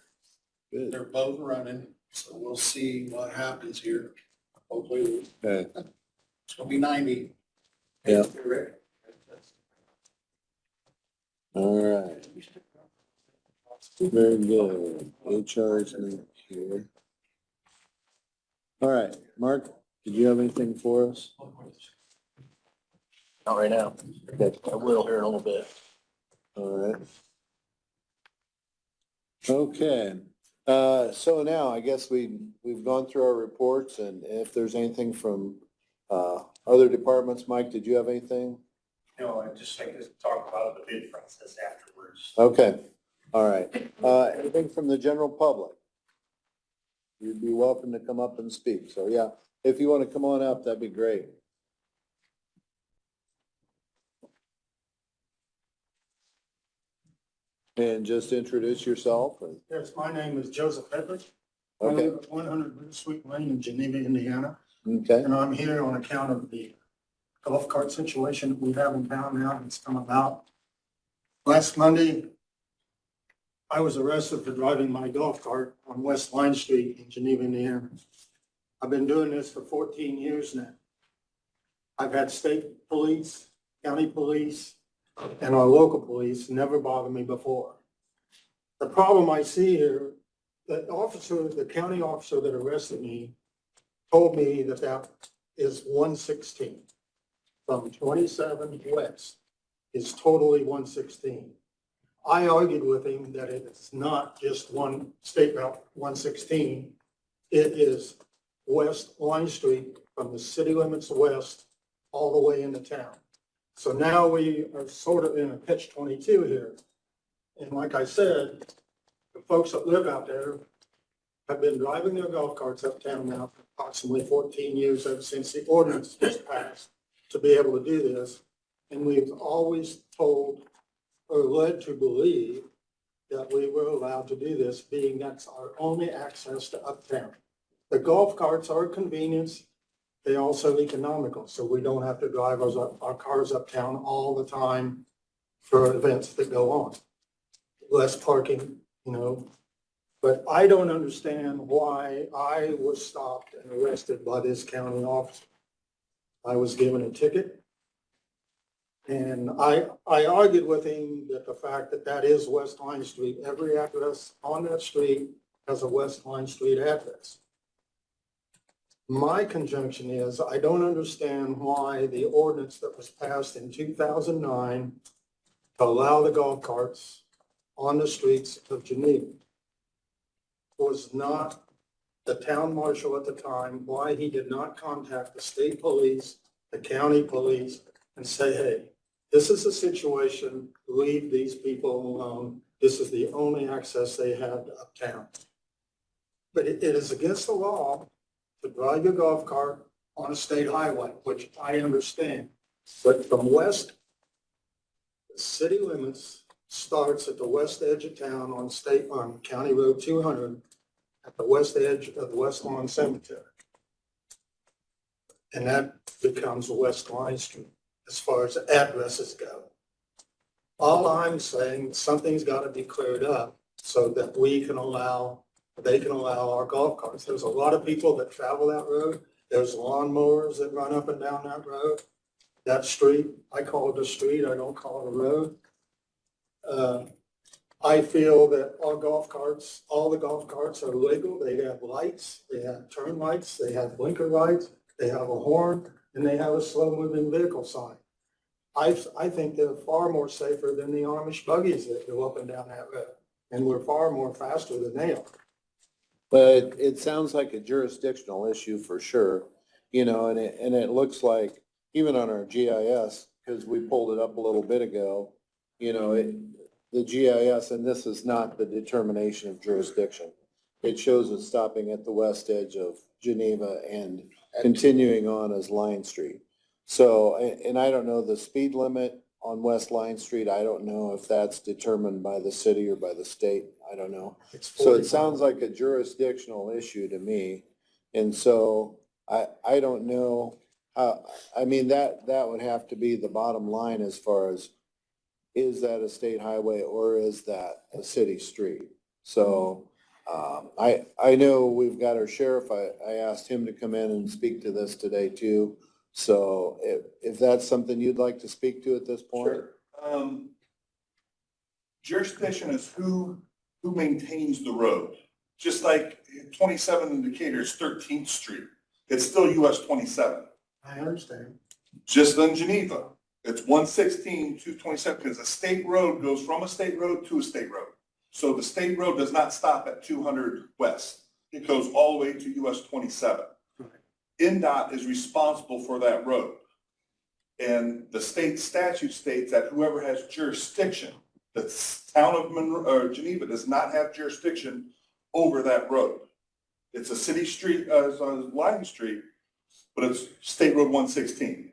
Speaker 3: Good.
Speaker 9: They're both running, so we'll see what happens here. Hopefully,
Speaker 3: Okay,
Speaker 9: it's gonna be 90.
Speaker 3: yeah,
Speaker 6: Rick.
Speaker 3: all right. Very good. HR is not here. All right, Mark, did you have anything for us?
Speaker 7: Not right now.
Speaker 3: Okay.
Speaker 7: I will here in a little bit.
Speaker 3: All right. Okay, so now I guess we've gone through our reports, and if there's anything from other departments, Mike, did you have anything?
Speaker 6: No, I just think to talk about the bid process afterwards.
Speaker 3: Okay, all right. Anything from the general public? You'd be welcome to come up and speak. So yeah, if you want to come on up, that'd be great. And just introduce yourself and,
Speaker 11: Yes, my name is Joseph Hedrick. I
Speaker 3: okay,
Speaker 11: live at 100 Blue Sweet Lane in Geneva, Indiana.
Speaker 3: Okay,
Speaker 9: And I'm here on account of the golf cart situation that we have in town now that's come about. Last Monday, I was arrested for driving my golf cart on West Line Street in Geneva, Indiana. I've been doing this for 14 years now. I've had state police, county police, and our local police never bothered me before. The problem I see here, the county officer that arrested me told me that that is 116. From 27 west is totally 116. I argued with him that it is not just one state route 116. It is West Line Street from the city limits west all the way into town. So now we are sort of in a catch-22 here. And like I said, the folks that live out there have been driving their golf carts uptown now for approximately 14 years, ever since the ordinance was passed to be able to do this. And we've always told or led to believe that we were allowed to do this, being that's our only access to uptown. The golf carts are a convenience. They also economical, so we don't have to drive our cars uptown all the time for events that go on. Less parking, you know. But I don't understand why I was stopped and arrested by this county officer. I was given a ticket. And I argued with him that the fact that that is West Line Street, every address on that street has a West Line Street address. My conjunction is I don't understand why the ordinance that was passed in 2009 to allow the golf carts on the streets of Geneva was not the town marshal at the time, why he did not contact the state police, the county police, and say, hey, this is a situation, leave these people alone. This is the only access they have to uptown. But it is against the law to drive your golf cart on a state highway, which I understand. But from west, the city limits starts at the west edge of town on County Road 200 at the west edge of the West Lawn Cemetery. And that becomes West Line Street as far as addresses go. All I'm saying, something's got to be cleared up so that they can allow our golf carts. There's a lot of people that travel that road. There's lawnmowers that run up and down that road. That street, I call it a street, I don't call it a road. I feel that our golf carts, all the golf carts are legal. They have lights, they have turn lights, they have blinker lights, they have a horn, and they have a slow moving vehicle sign. I think they're far more safer than the Amish buggies that go up and down that road. And we're far more faster than they are.
Speaker 3: but it sounds like a jurisdictional issue for sure, you know, and it looks like even on our GIS, because we pulled it up a little bit ago, you know, the GIS, and this is not the determination of jurisdiction. It shows it stopping at the west edge of Geneva and continuing on as Line Street. So, and I don't know the speed limit on West Line Street. I don't know if that's determined by the city or by the state. I don't know. So it sounds like a jurisdictional issue to me. And so I don't know how, I mean, that would have to be the bottom line as far as, is that a state highway or is that a city street? So I know we've got our sheriff. I asked him to come in and speak to this today too. So if that's something you'd like to speak to at this point?
Speaker 10: Sure. Jurisdiction is who maintains the road. Just like 27 in Decatur is 13th Street. It's still US 27.
Speaker 9: I understand.
Speaker 10: Just in Geneva, it's 116 to 27 because a state road goes from a state road to a state road. So the state road does not stop at 200 West. It goes all the way to US 27. NDOT is responsible for that road. And the state statute states that whoever has jurisdiction, the town of Geneva does not have jurisdiction over that road. It's a city street, Line Street, but it's State Road 116.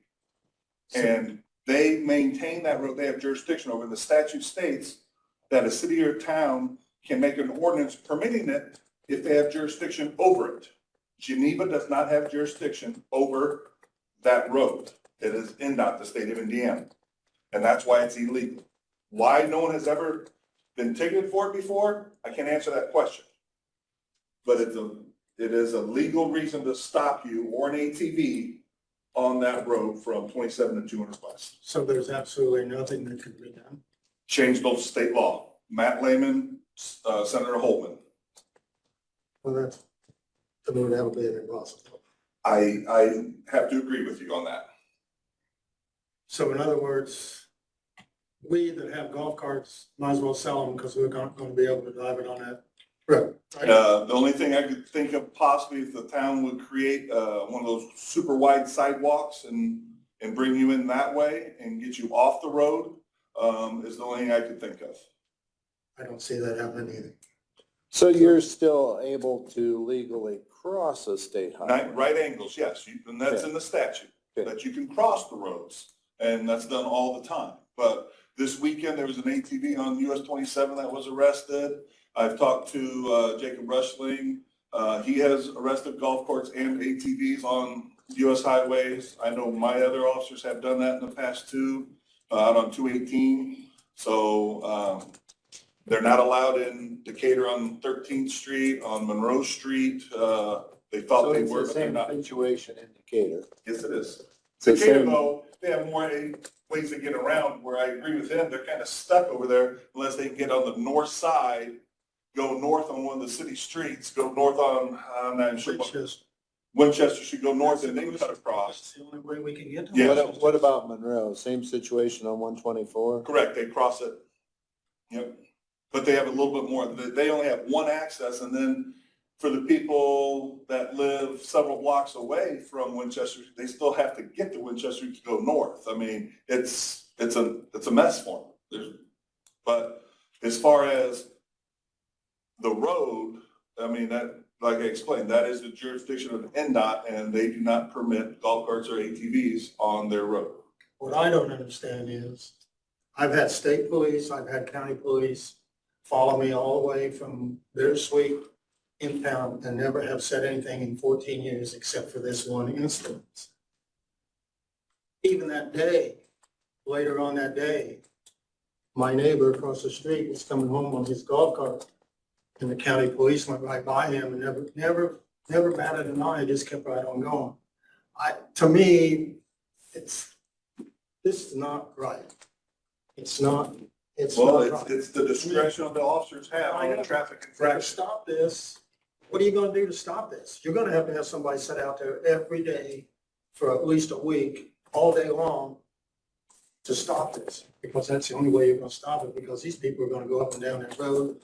Speaker 10: And they maintain that road, they have jurisdiction over. The statute states that a city or town can make an ordinance permitting it if they have jurisdiction over it. Geneva does not have jurisdiction over that road. It is NDOT, the state of Indiana. And that's why it's illegal. Why no one has ever been ticketed for it before, I can't answer that question. But it is a legal reason to stop you or an ATV on that road from 27 to 200 west.
Speaker 9: So there's absolutely nothing that could be done.
Speaker 10: Change those state law. Matt Lehman, Senator Holman.
Speaker 9: Well, that's, to me, that would be impossible.
Speaker 10: I have to agree with you on that.
Speaker 9: So in other words, we that have golf carts might as well sell them because we're not going to be able to drive it on that road. Right?
Speaker 10: The only thing I could think of possibly if the town would create one of those super wide sidewalks and bring you in that way and get you off the road is the only thing I could think of.
Speaker 9: I don't see that happening either.
Speaker 3: So you're still able to legally cross a state highway?
Speaker 10: Right angles, yes, and that's in the statute,
Speaker 3: Okay.
Speaker 10: that you can cross the roads, and that's done all the time. But this weekend, there was an ATV on US 27 that was arrested. I've talked to Jacob Rushling. He has arrested golf carts and ATVs on US highways. I know my other officers have done that in the past too, out on 218. So they're not allowed in Decatur on 13th Street, on Monroe Street. They thought they were, but they're not.
Speaker 3: Situation in Decatur.
Speaker 10: Yes, it is.
Speaker 3: It's the
Speaker 10: Decatur,
Speaker 3: same-
Speaker 10: though, they have more ways to get around, where I agree with him, they're kind of stuck over there unless they can get on the north side, go north on one of the city streets, go north on, I'm not sure.
Speaker 9: It's just,
Speaker 10: Winchester should go north and then cut across.
Speaker 9: that's the only way we can get to
Speaker 10: Yeah.
Speaker 9: it.
Speaker 3: What about Monroe? Same situation on 124?
Speaker 10: Correct, they cross it. Yep. But they have a little bit more, they only have one access, and then for the people that live several blocks away from Winchester, they still have to get to Winchester to go north. I mean, it's a mess for them. But as far as the road, I mean, that, like I explained, that is the jurisdiction of NDOT, and they do not permit golf carts or ATVs on their road.
Speaker 9: What I don't understand is, I've had state police, I've had county police follow me all the way from their suite in town and never have said anything in 14 years except for this one instance. Even that day, later on that day, my neighbor across the street was coming home on his golf cart, and the county police went right by him and never batted an eye, just kept right on going. To me, this is not right. It's not
Speaker 10: Well,
Speaker 9: right.
Speaker 10: it's the discretion the officers have on a traffic
Speaker 9: To
Speaker 10: infraction.
Speaker 9: stop this, what are you gonna do to stop this? You're gonna have somebody sit out there every day for at least a week, all day long, to stop this, because that's the only way you're gonna stop it, because these people are gonna go up and down that road.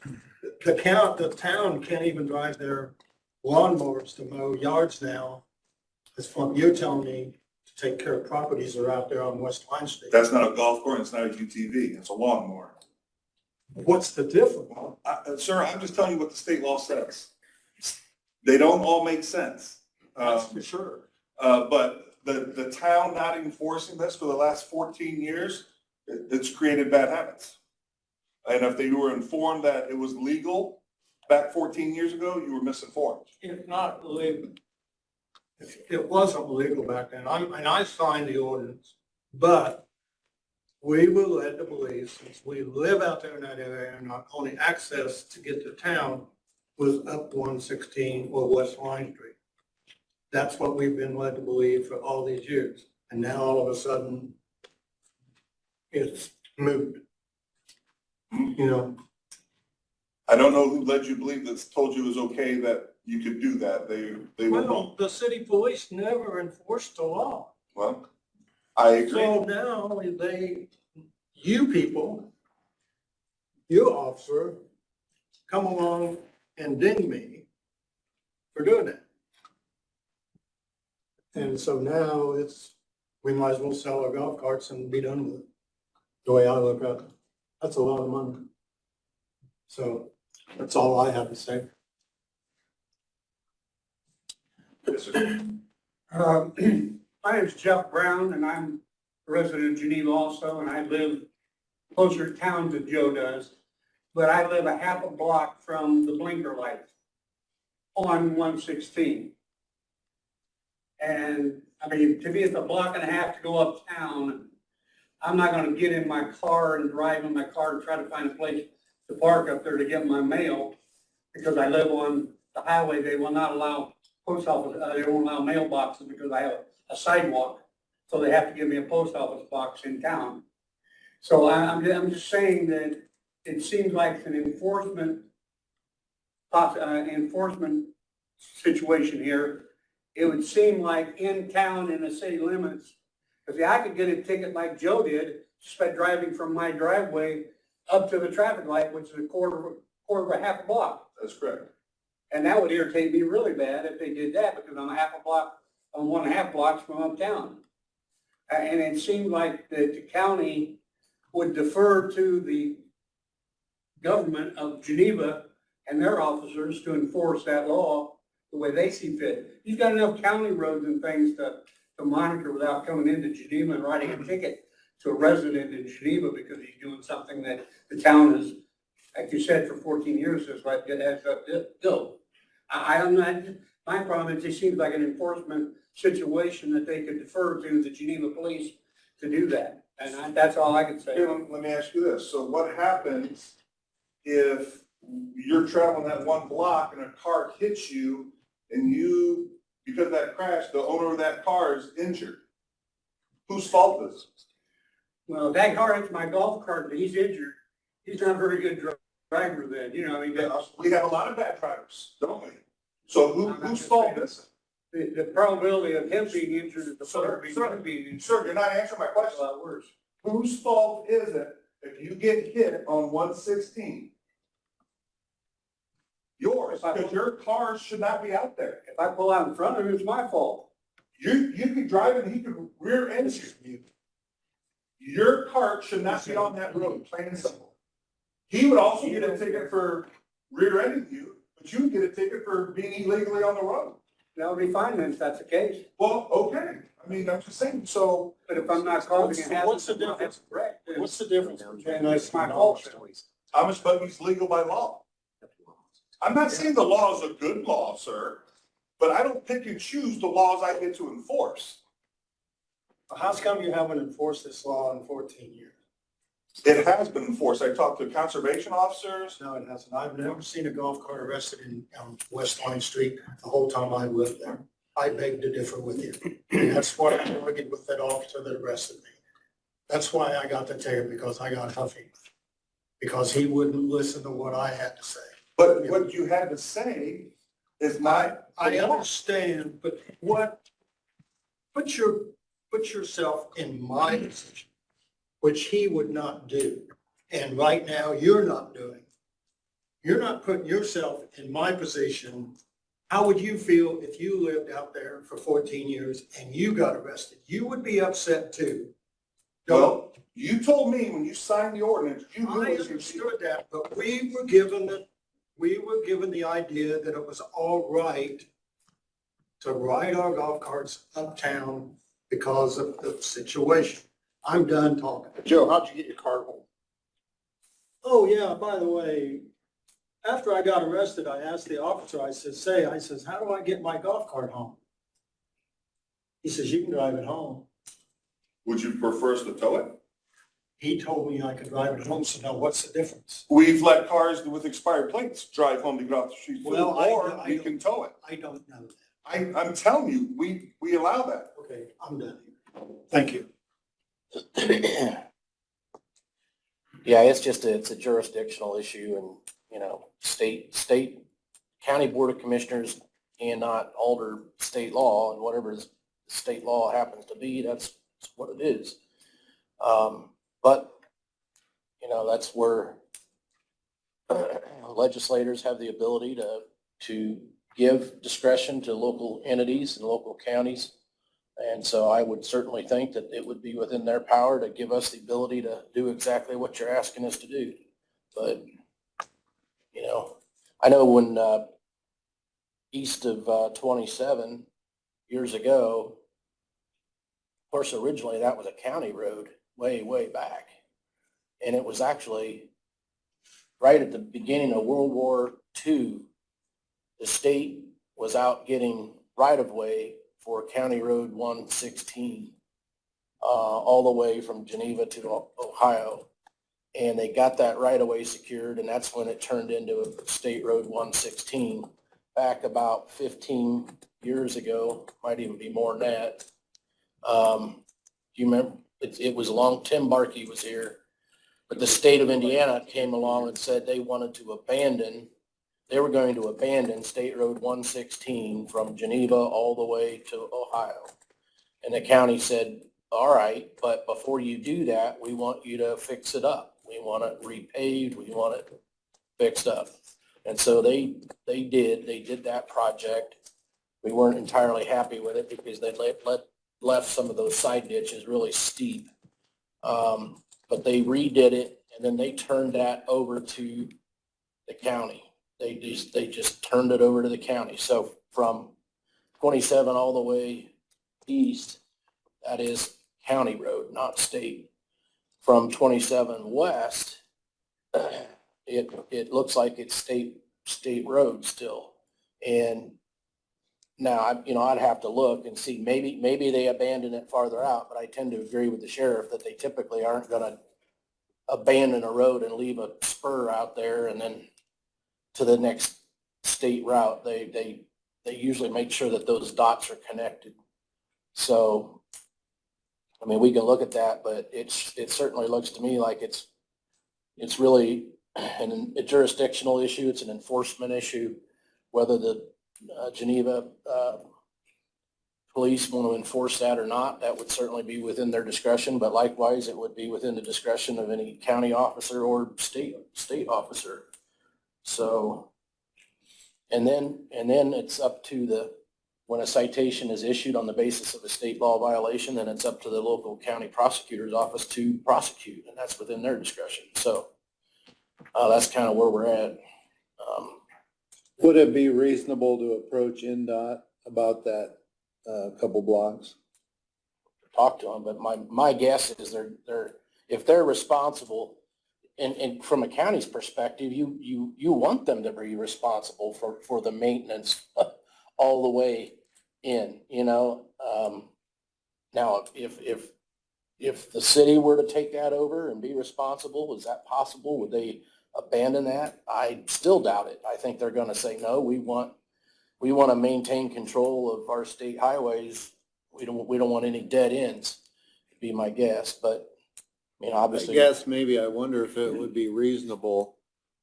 Speaker 9: The town can't even drive their lawnmowers to mow yards now. It's fun, you're telling me to take care of properties that are out there on West Line Street.
Speaker 10: That's not a golf cart, it's not a UTV, it's a lawnmower.
Speaker 9: What's the difference?
Speaker 10: Well, sir, I'm just telling you what the state law says. They don't all make sense.
Speaker 9: That's for sure.
Speaker 10: But the town not enforcing this for the last 14 years, it's created bad habits. And if they were informed that it was legal back 14 years ago, you were misinformed.
Speaker 9: It's not illegal. It wasn't legal back then, and I signed the ordinance, but we were led to believe, since we live out there in that area, and our only access to get to town was up 116 or West Line Street. That's what we've been led to believe for all these years, and now all of a sudden, it's moved. You know,
Speaker 10: I don't know who led you to believe this, told you it was okay that you could do that. They were
Speaker 9: well,
Speaker 10: wrong.
Speaker 9: the city police never enforced the law.
Speaker 10: Well, I agree.
Speaker 9: So now you people, you officer, come along and ding me for doing that. And so now we might as well sell our golf carts and be done with it. The way I look at it, that's a lot of money. So that's all I have to say.
Speaker 11: My name is Jeff Brown, and I'm a resident of Geneva also, and I live closer to town than Joe does. But I live a half a block from the blinker light on 116. And I mean, to me, it's a block and a half to go uptown. I'm not gonna get in my car and drive in my car and try to find a place to park up there to get my mail. Because I live on the highway, they will not allow post office, they won't allow mailboxes because I have a sidewalk. So they have to give me a post office box in town. So I'm just saying that it seems like an enforcement situation here. It would seem like in town in the city limits, because I could get a ticket like Joe did, just by driving from my driveway up to the traffic light, which is a quarter of a half a block.
Speaker 10: That's correct.
Speaker 11: And that would irritate me really bad if they did that, because I'm a half a block, I'm 1.5 blocks from uptown. And it seemed like that the county would defer to the government of Geneva and their officers to enforce that law the way they see fit. You've got enough county roads and things to monitor without coming into Geneva and writing a ticket to a resident in Geneva because he's doing something that the town has, like you said, for 14 years, has like it has up bill. I'm not, my problem is it seems like an enforcement situation that they could defer to the Geneva police to do that. And that's all I can say.
Speaker 10: Here, let me ask you this. So what happens if you're traveling that one block and a car hits you and you, because of that crash, the owner of that car is injured? Whose fault is it?
Speaker 11: Well, that car hits my golf cart and he's injured. He's not a very good driver then, you know, I mean,
Speaker 10: We have a lot of bad drivers, don't we? So whose fault is it?
Speaker 11: the probability of him being injured is the
Speaker 10: Sir,
Speaker 11: being injured.
Speaker 10: Sir, you're not answering my
Speaker 11: A
Speaker 10: question.
Speaker 11: lot worse.
Speaker 10: Whose fault is it if you get hit on 116? Yours, because your car should not be out there.
Speaker 11: If I pull out in front of him, it's my fault.
Speaker 10: You could drive it and he could rear end you. Your cart should not be on that road, plain and simple. He would also get a ticket for rear ending you, but you would get a ticket for being illegally on the road.
Speaker 11: That would be fine then if that's the case.
Speaker 10: Well, okay, I mean, I'm just saying, so.
Speaker 11: But if I'm not causing a hazard.
Speaker 2: What's the difference?
Speaker 11: Correct.
Speaker 2: What's the difference?
Speaker 11: And it's my fault.
Speaker 10: Thomas Buggy's legal by law. I'm not saying the law is a good law, sir, but I don't pick and choose the laws I get to enforce.
Speaker 9: How come you haven't enforced this law in 14 years?
Speaker 10: It has been enforced. I talked to conservation officers.
Speaker 9: No, it hasn't. I've never seen a golf cart arrested in West Line Street the whole time I lived there. I beg to differ with you. And that's what I argued with that officer that arrested me. That's why I got the ticket, because I got huffy. Because he wouldn't listen to what I had to say.
Speaker 10: But what you had to say is not.
Speaker 9: I understand, but put yourself in my position, which he would not do. And right now, you're not doing. You're not putting yourself in my position. How would you feel if you lived out there for 14 years and you got arrested? You would be upset too.
Speaker 10: Well, you told me when you signed the ordinance, you knew
Speaker 9: I
Speaker 10: it was.
Speaker 9: understood that, but we were given the idea that it was all right to ride our golf carts uptown because of the situation. I'm done talking.
Speaker 7: Joe, how'd you get your car home?
Speaker 2: Oh, yeah, by the way, after I got arrested, I asked the officer, I says, how do I get my golf cart home? He says, you can drive it home.
Speaker 10: Would you prefer us to tow it?
Speaker 2: He told me I could drive it home, so now what's the difference?
Speaker 10: We've let cars with expired plates drive home to get off the street,
Speaker 2: Well,
Speaker 10: or
Speaker 2: I
Speaker 10: we
Speaker 2: don't-
Speaker 10: can tow it.
Speaker 2: I don't know that.
Speaker 10: I'm telling you, we allow that.
Speaker 2: Okay, I'm done. Thank you.
Speaker 7: Yeah, it's a jurisdictional issue and, you know, county board of commissioners cannot alter state law, and whatever the state law happens to be, that's what it is. But, you know, that's where legislators have the ability to give discretion to local entities and local counties. And so I would certainly think that it would be within their power to give us the ability to do exactly what you're asking us to do. But, you know, I know when east of 27 years ago, of course, originally that was a county road way, way back. And it was actually right at the beginning of World War II, the state was out getting right-of-way for County Road 116, all the way from Geneva to Ohio. And they got that right of way secured, and that's when it turned into State Road 116 back about 15 years ago, might even be more than that. Do you remember? It was long, Tim Barkey was here, but the state of Indiana came along and said they wanted to abandon, they were going to abandon State Road 116 from Geneva all the way to Ohio. And the county said, all right, but before you do that, we want you to fix it up. We want it repaved, we want it fixed up. And so they did that project. We weren't entirely happy with it because they left some of those side ditches really steep. But they redid it, and then they turned that over to the county. They just turned it over to the county. So from 27 all the way east, that is county road, not state. From 27 west, it looks like it's state road still. And now, I'd have to look and see, maybe they abandon it farther out, but I tend to agree with the sheriff that they typically aren't gonna abandon a road and leave a spur out there and then to the next state route. They usually make sure that those dots are connected. So, I mean, we can look at that, but it certainly looks to me like it's really a jurisdictional issue. It's an enforcement issue, whether the Geneva police want to enforce that or not. That would certainly be within their discretion, but likewise, it would be within the discretion of any county officer or state officer. So, and then it's up to when a citation is issued on the basis of a state law violation, then it's up to the local county prosecutor's office to prosecute, and that's within their discretion. So that's kind of where we're at.
Speaker 3: Would it be reasonable to approach NDOT about that couple blocks?
Speaker 7: Talk to them, but my guess is if they're responsible, and from a county's perspective, you want them to be responsible for the maintenance all the way in, now if the city were to take that over and be responsible, is that possible? Would they abandon that? I still doubt it. I think they're going to say, no, we want to maintain control of our state highways. We don't want any dead ends, would be my guess. But obviously,
Speaker 3: I guess maybe I wonder if it would be reasonable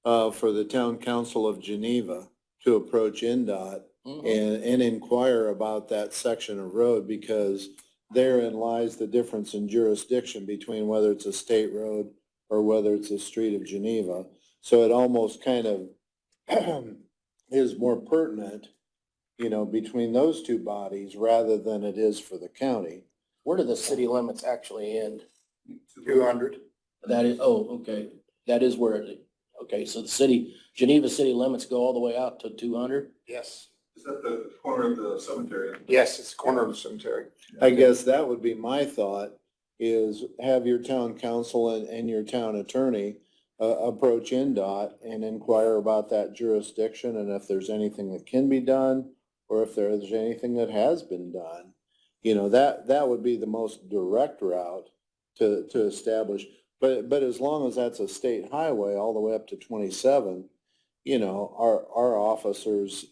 Speaker 3: for the town council of Geneva to approach NDOT and inquire about that section of road, because therein lies the difference in jurisdiction between whether it's a state road or whether it's a street of Geneva. So it almost kind of is more pertinent, between those two bodies rather than it is for the county.
Speaker 7: Where do the city limits actually end?
Speaker 1: 200.
Speaker 7: That is, okay. That is where okay. So the Geneva city limits go all the way out to 200?
Speaker 1: Yes.
Speaker 10: Is that the corner of the cemetery?
Speaker 1: Yes, it's the corner of the cemetery.
Speaker 3: I guess that would be my thought, is have your town council and your town attorney approach NDOT and inquire about that jurisdiction, and if there's anything that can be done or if there's anything that has been done. That would be the most direct route to establish. But as long as that's a state highway all the way up to 27, our officers,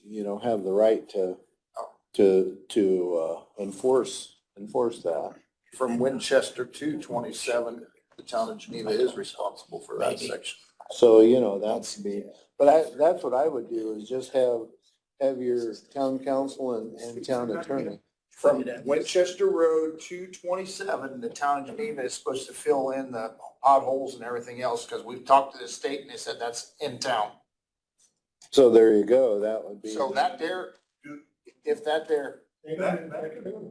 Speaker 3: have the right to enforce that.
Speaker 1: From Winchester to 27, the town of Geneva is responsible for that section.
Speaker 3: So, that's what I would do, is just have your town council and town attorney.
Speaker 1: From Winchester Road to 27, the town of Geneva is supposed to fill in the potholes and everything else, because we've talked to the state and they said that's in town.
Speaker 3: So there you go, that would be.
Speaker 1: So that there, if that there,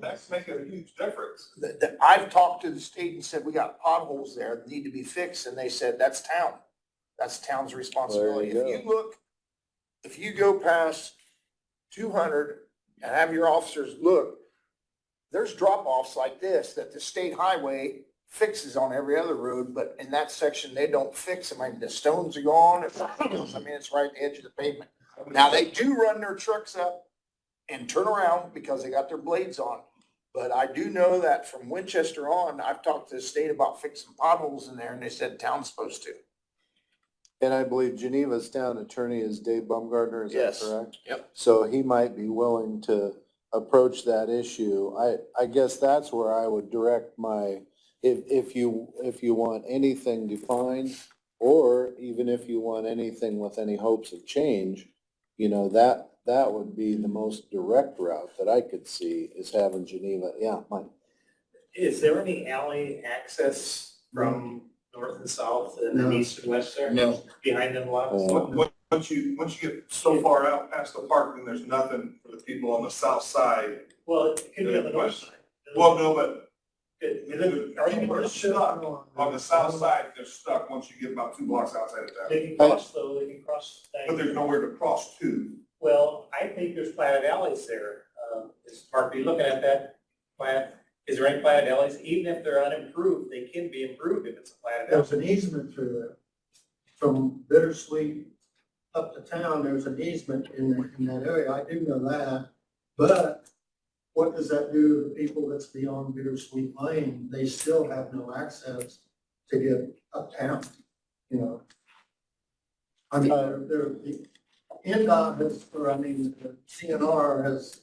Speaker 10: That's making a huge difference.
Speaker 1: I've talked to the state and said, we got potholes there that need to be fixed, and they said, that's town. That's town's responsibility.
Speaker 3: There you go.
Speaker 1: If you go past 200 and have your officers look, there's drop-offs like this that the state highway fixes on every other road, but in that section, they don't fix them. I mean, the stones are gone. It's right at the edge of the pavement. Now, they do run their trucks up and turn around because they got their blades on. But I do know that from Winchester on, I've talked to the state about fixing potholes in there and they said town's supposed to.
Speaker 3: And I believe Geneva's town attorney is Dave Baumgartner, is that
Speaker 1: Yes.
Speaker 3: correct?
Speaker 1: Yep.
Speaker 3: So he might be willing to approach that issue. I guess that's where I would direct my, if you want anything defined, or even if you want anything with any hopes of change, you know, that would be the most direct route that I could see is having Geneva, yeah, Mike.
Speaker 12: Is there any alley access from north and south and then
Speaker 9: No.
Speaker 12: east and west there?
Speaker 1: No.
Speaker 12: Behind them lots?
Speaker 10: Once you get so far out past the park, then there's nothing for the people on the south side.
Speaker 12: Well, it could be on the north side.
Speaker 10: Well, no, but
Speaker 12: Are you
Speaker 10: people are stuck on the south side, they're stuck once you get about 2 blocks outside of town.
Speaker 12: They can cross though, they can cross.
Speaker 10: But there's nowhere to cross to.
Speaker 12: Well, I think there's platted alleys there. Is Mark, are you looking at that plat? Is there any platted alleys? Even if they're unimproved, they can be improved if it's a platted alley.
Speaker 9: There's an easement through there. From Bittersweet up to town, there's an easement in that area. I do know that. But what does that do to the people that's beyond Bittersweet Lane? They still have no access to get uptown, you know? I mean, the NDOT has, or I mean, the CNR has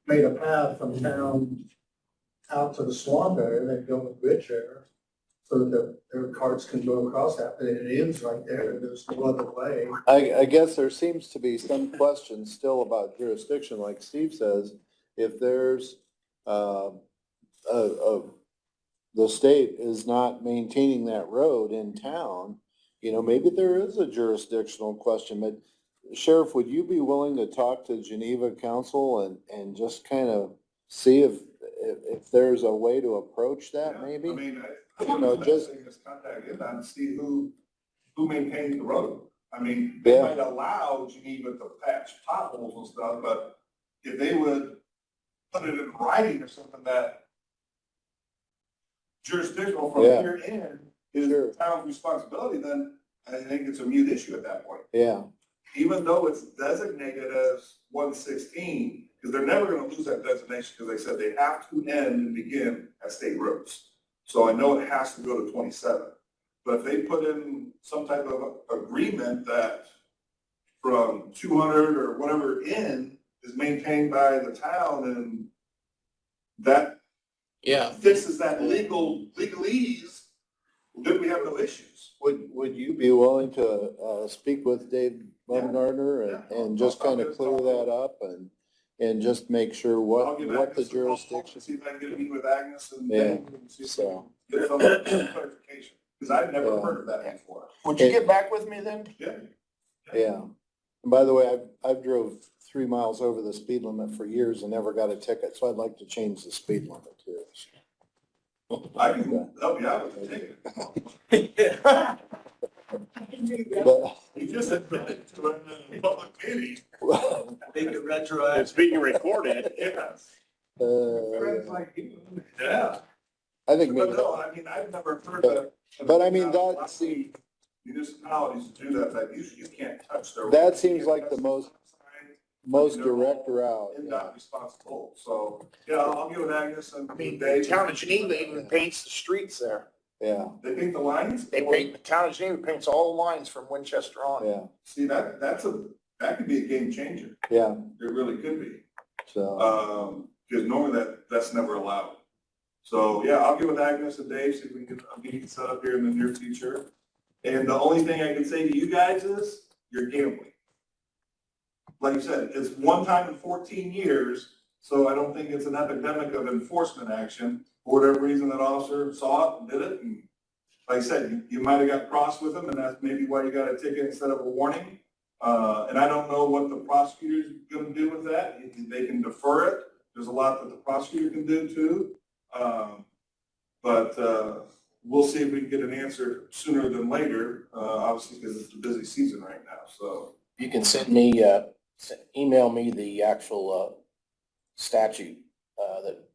Speaker 9: made a path from town out to the swamp area. They built a bridge there so that their carts can go across that, but it ends right there. There's no other way.
Speaker 3: I guess there seems to be some question still about jurisdiction, like Steve says, if there's, the state is not maintaining that road in town, you know, maybe there is a jurisdictional question, but Sheriff, would you be willing to talk to Geneva Council and just kind of see if there's a way to approach that
Speaker 10: Yeah,
Speaker 3: maybe?
Speaker 10: I mean,
Speaker 3: You know,
Speaker 10: the
Speaker 3: just-
Speaker 10: best thing is contact INDOT and see who maintains the road. I mean, they
Speaker 3: Yeah.
Speaker 10: might allow Geneva to patch potholes and stuff, but if they would put it in writing or something that jurisdictional from
Speaker 3: Yeah.
Speaker 10: here in is
Speaker 3: Sure.
Speaker 10: the town's responsibility, then I think it's a mute issue at that point.
Speaker 3: Yeah,
Speaker 10: Even though it's designated as 116, because they're never gonna lose that designation, because they said they have to end and begin at state roads. So I know it has to go to 27. But if they put in some type of agreement that from 200 or whatever in is maintained by the town, and that
Speaker 1: Yeah.
Speaker 10: fixes that legalese, then we have no issues.
Speaker 3: would you be willing to, speak with Dave Baumgartner and just kind of clear that up and just make sure
Speaker 10: I'll
Speaker 3: what
Speaker 10: give
Speaker 3: the
Speaker 10: Agnes a call,
Speaker 3: jurisdiction?
Speaker 10: see if I can get a meeting with Agnes and
Speaker 3: Yeah.
Speaker 10: Dave and see if we
Speaker 3: So,
Speaker 10: can get some clarification, because I've never
Speaker 3: Yeah.
Speaker 10: heard of that before.
Speaker 1: Would you get back with me then?
Speaker 10: Yeah.
Speaker 3: yeah. And by the way, I've drove 3 miles over the speed limit for years and never got a ticket, so I'd like to change the speed limit too.
Speaker 10: I can help you out with the ticket.
Speaker 3: But,
Speaker 10: You just admitted to a public meeting.
Speaker 9: Make it retroactive.
Speaker 4: It's being recorded.
Speaker 10: Yes.
Speaker 3: uh,
Speaker 10: Yeah.
Speaker 3: I think
Speaker 10: But
Speaker 3: maybe,
Speaker 10: no, I mean, I've never heard of.
Speaker 3: but I mean, that seems,
Speaker 10: Municipalities do that, like, you can't touch their.
Speaker 3: that seems like the most direct route.
Speaker 10: And
Speaker 3: Yeah.
Speaker 10: not responsible, so, yeah, I'll get with Agnes and.
Speaker 1: I mean, the
Speaker 10: Dave.
Speaker 1: town of Geneva even paints the streets there.
Speaker 3: Yeah,
Speaker 10: They paint the lines?
Speaker 1: They paint, the town of Geneva paints all the lines from Winchester on.
Speaker 3: yeah,
Speaker 10: See, that could be a game changer.
Speaker 3: yeah,
Speaker 10: It really could be.
Speaker 3: so,
Speaker 10: Because normally that's never allowed. So, yeah, I'll get with Agnes and Dave, see if we can get a meeting set up here in the near future. And the only thing I can say to you guys is, you're gambling. Like you said, it's one time in 14 years, so I don't think it's an epidemic of enforcement action. For whatever reason, that officer saw it and did it, and like I said, you might have got cross with him, and that's maybe why you got a ticket instead of a warning. And I don't know what the prosecutor's gonna do with that. They can defer it. There's a lot that the prosecutor can do too. But we'll see if we can get an answer sooner than later, obviously, because it's a busy season right now, so.
Speaker 7: You can send me, email me the actual, statute,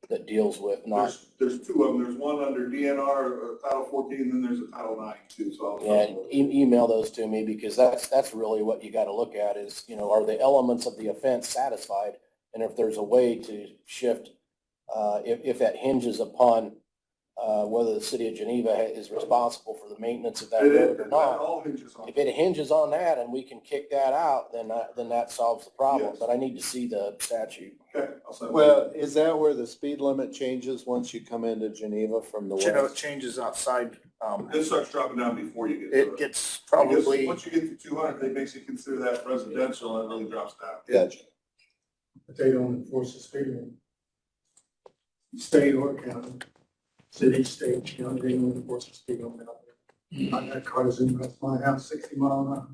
Speaker 7: that deals with not,
Speaker 10: There's two of them. There's one under DNR, Title 14, and then there's a Title 9 too, so.
Speaker 7: yeah, email those to me because that's really what you gotta look at is, you know, are the elements of the offense satisfied And if there's a way to shift, if that hinges upon whether the city of Geneva is responsible for the maintenance of that road or
Speaker 10: That
Speaker 7: not.
Speaker 10: all hinges on.
Speaker 7: If it hinges on that and we can kick that out, then that solves the problem.
Speaker 10: Yes.
Speaker 7: But I need to see the statute.
Speaker 10: Okay, I'll send it.
Speaker 3: Well, is that where the speed limit changes once you come into Geneva from the
Speaker 1: You know, it
Speaker 3: west?
Speaker 1: changes outside,
Speaker 10: It starts dropping down before you get to
Speaker 1: it
Speaker 10: it.
Speaker 1: gets
Speaker 10: Because
Speaker 1: probably,
Speaker 10: once you get to 200, they basically consider that residential and it really drops down.
Speaker 3: Gotcha.
Speaker 9: But they don't enforce the speed limit. State or county, city, state, county, they don't enforce the speed limit out there. I got cars in my house, 60 mile an hour.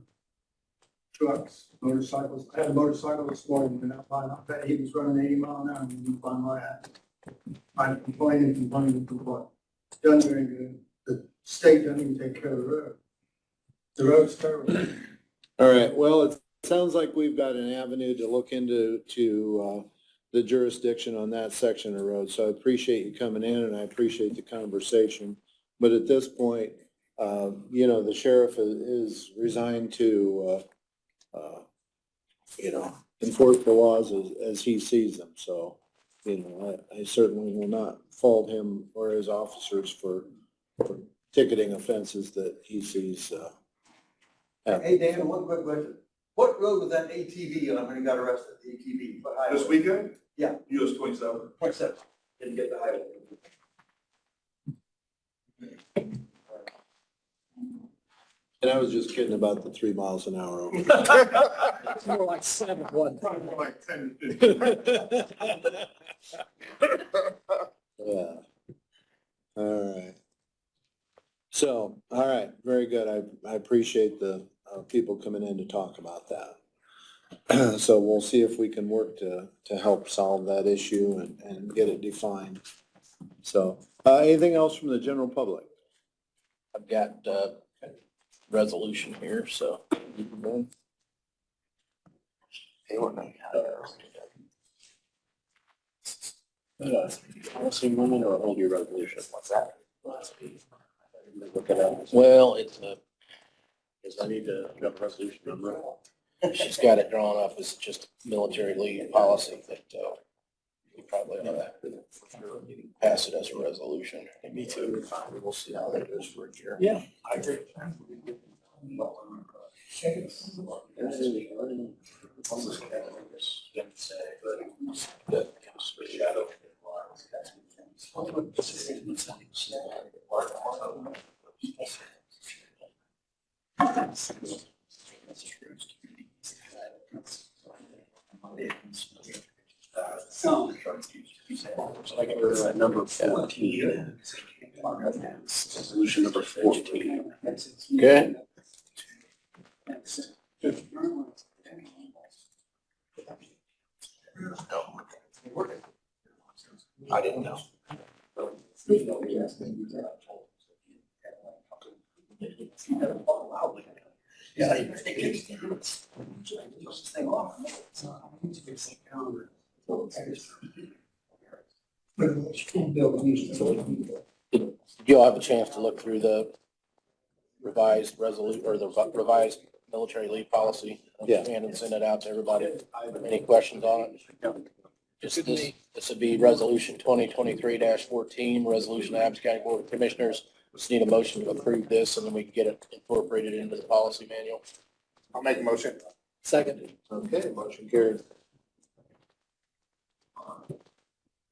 Speaker 9: Trucks, motorcycles. I had a motorcycle this morning, and I bet he was running 80 mile an hour when he found my house. I complained. Done very good. The state doesn't even take care of the road. The road's terrible.
Speaker 3: All right, well, it sounds like we've got an avenue to look into the jurisdiction on that section of road. So I appreciate you coming in and I appreciate the conversation. But at this point, the sheriff is resigned to, enforce the laws as he sees them. So, I certainly will not fault him or his officers for ticketing offenses that he sees.
Speaker 6: Hey, Dan, one quick question. What road was that ATV on when he got arrested, the ATV? What highway?
Speaker 10: This weekend?
Speaker 6: Yeah.
Speaker 10: US 27.
Speaker 6: 27. Didn't get the highway.
Speaker 3: And I was just kidding about the 3 miles an hour over.
Speaker 2: It's more like 7-1.
Speaker 10: Probably more like 10 to 15.
Speaker 3: Yeah. All right. So, all right, very good. I appreciate the people coming in to talk about that. So we'll see if we can work to help solve that issue and get it defined. So, anything else from the general public?
Speaker 7: I've got resolution here, so.
Speaker 4: See, women or hold your resolution. What's that?
Speaker 7: Well, it's
Speaker 4: I need to have a resolution number.
Speaker 7: she's got it drawn up as just military leave policy that we probably ought to pass it as a resolution.
Speaker 4: Me too.
Speaker 7: We'll see how that goes for a year.
Speaker 2: Yeah.
Speaker 4: I agree. I got rid of that number 14. Resolution number 14.
Speaker 7: Okay.
Speaker 1: I didn't know.
Speaker 7: You'll have a chance to look through the revised resolution or the revised military leave policy.
Speaker 3: Yeah.
Speaker 7: And send it out to everybody. Any questions on it? Just this would be resolution 2023-14, resolution of Adams County Board of Commissioners. Just need a motion to approve this and then we can get it incorporated into the policy manual.
Speaker 1: I'll make a motion.
Speaker 2: Second.
Speaker 3: Okay, motion carried.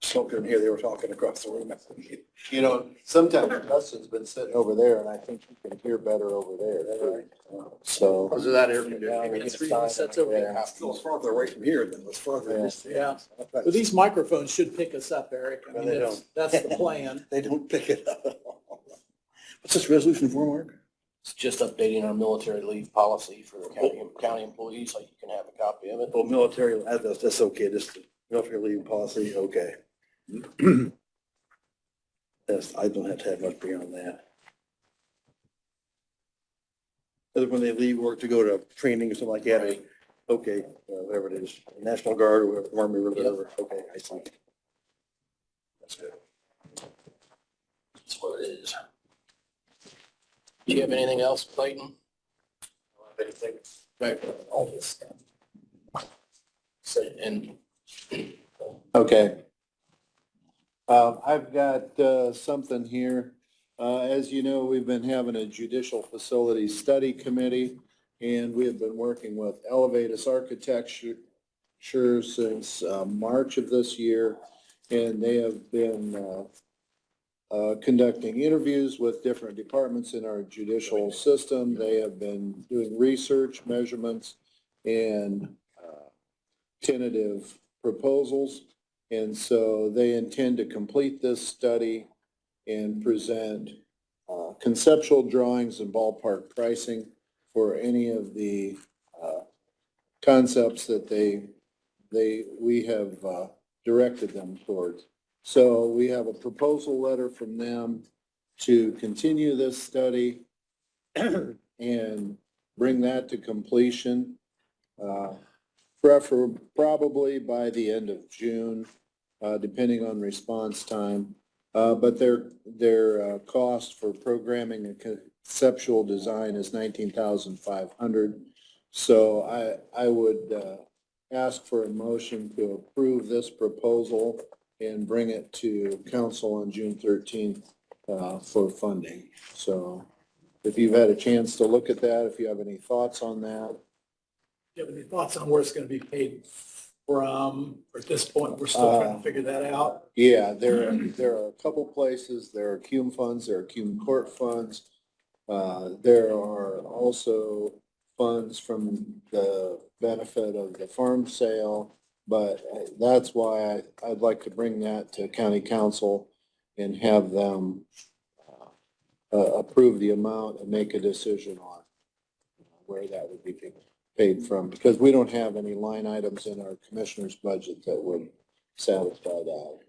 Speaker 4: Still couldn't hear, they were talking across the room.
Speaker 3: Sometimes Dustin's been sitting over there and I think you can hear better over there. So.
Speaker 1: Was it that air
Speaker 2: Sets over there.
Speaker 4: It's farther away from here than it's farther.
Speaker 2: Yeah. But these microphones should pick us up, Eric. I
Speaker 4: No,
Speaker 2: mean,
Speaker 4: they
Speaker 2: that's the plan.
Speaker 4: They don't pick it up at all. What's this resolution for, Mark?
Speaker 7: It's just updating our military leave policy for the county employees, so you can have a copy of it.
Speaker 4: Oh, military, that's okay, just the military leave policy, okay. Yes, I don't have to have much beyond that. Other when they leave work to go to training or something like that,
Speaker 7: Right.
Speaker 4: okay, whatever it is, National Guard or whatever, Army or whatever, okay, I see. That's good.
Speaker 7: That's what it is. Do you have anything else, Clayton?
Speaker 4: Anything?
Speaker 7: Right. All this stuff. So, and
Speaker 3: Okay. I've got something here. As you know, we've been having a judicial facilities study committee, and we have been working with Elevatus Architecture since March of this year, and they have been conducting interviews with different departments in our judicial system. They have been doing research, measurements, and tentative proposals. And so they intend to complete this study and present conceptual drawings and ballpark pricing for any of the concepts that we have directed them towards. So we have a proposal letter from them to continue this study and bring that to completion, probably by the end of June, depending on response time. But their cost for programming and conceptual design is $19,500. So I would ask for a motion to approve this proposal and bring it to council on June 13th for funding. So if you've had a chance to look at that, if you have any thoughts on that.
Speaker 2: Do you have any thoughts on where it's going to be paid from? Or at this point, we're still trying to figure that out.
Speaker 3: Yeah, there are a couple places. There are CUME funds, there are CUME court funds. There are also funds from the benefit of the farm sale, but that's why I'd like to bring that to county council and have them approve the amount and make a decision on where that would be paid from, because we don't have any line items in our commissioner's budget that would satisfy that.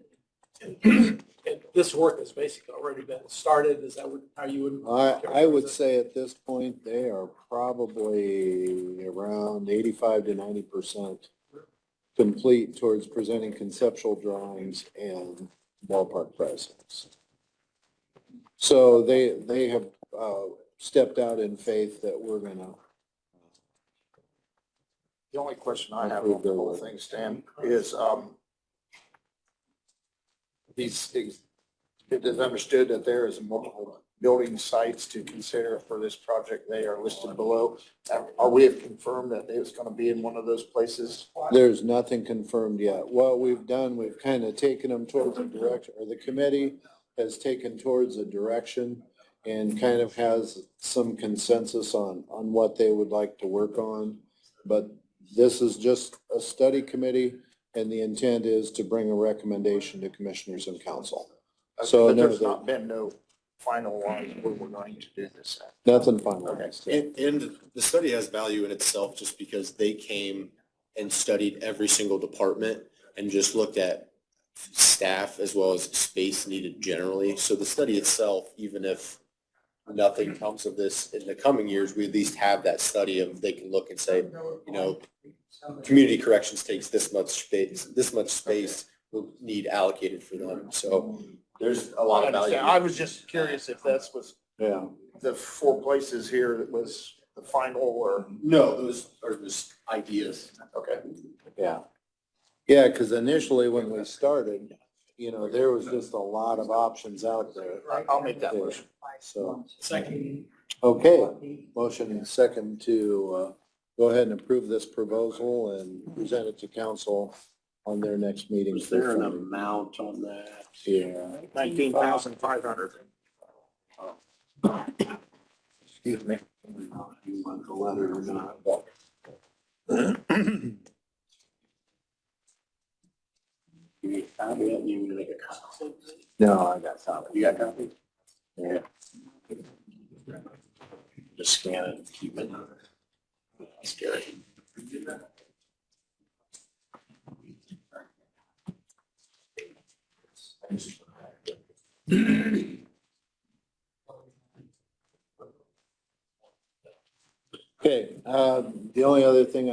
Speaker 2: And this work has basically already been started. Is that how you would?
Speaker 3: I would say at this point, they are probably around 85 to 90% complete towards presenting conceptual drawings and ballpark prices. So they have stepped out in faith that we're gonna.
Speaker 1: The only question I have on the whole thing, Stan, is, it is understood that there is multiple building sites to consider for this project. They are listed below. Are we have confirmed that it's gonna be in one of those places?
Speaker 3: There's nothing confirmed yet. What we've done, we've kind of taken them towards a direction, or the committee has taken towards a direction and kind of has some consensus on what they would like to work on. But this is just a study committee, and the intent is to bring a recommendation to commissioners and council. So
Speaker 1: But
Speaker 3: no,
Speaker 1: there's not been no finalized where we're going to do this at.
Speaker 3: nothing finalized.
Speaker 13: And the study has value in itself just because they came and studied every single department and just looked at staff as well as space needed generally. So the study itself, even if nothing comes of this in the coming years, we at least have that study of, they can look and say, you know, community corrections takes this much space will need allocated for them. So there's a lot of value.
Speaker 1: I was just curious if that's was
Speaker 3: Yeah.
Speaker 1: the 4 places here that was the final or,
Speaker 13: No, those are just ideas.
Speaker 1: okay.
Speaker 3: Yeah. Yeah, because initially when we started, you know, there was just a lot of options out there.
Speaker 1: I'll make that motion.
Speaker 3: So,
Speaker 2: Second.
Speaker 3: okay, motion and second to go ahead and approve this proposal and present it to council on their next meeting.
Speaker 4: Is there an amount on that?
Speaker 3: Yeah.
Speaker 1: 19,500. Excuse me.
Speaker 4: You want the letter or not? You need a copy of it? You need to make a copy?
Speaker 3: No, I got something.
Speaker 4: You got a copy?
Speaker 3: Yeah.
Speaker 4: Just scan it and keep it. That's good.
Speaker 3: Okay, the only other thing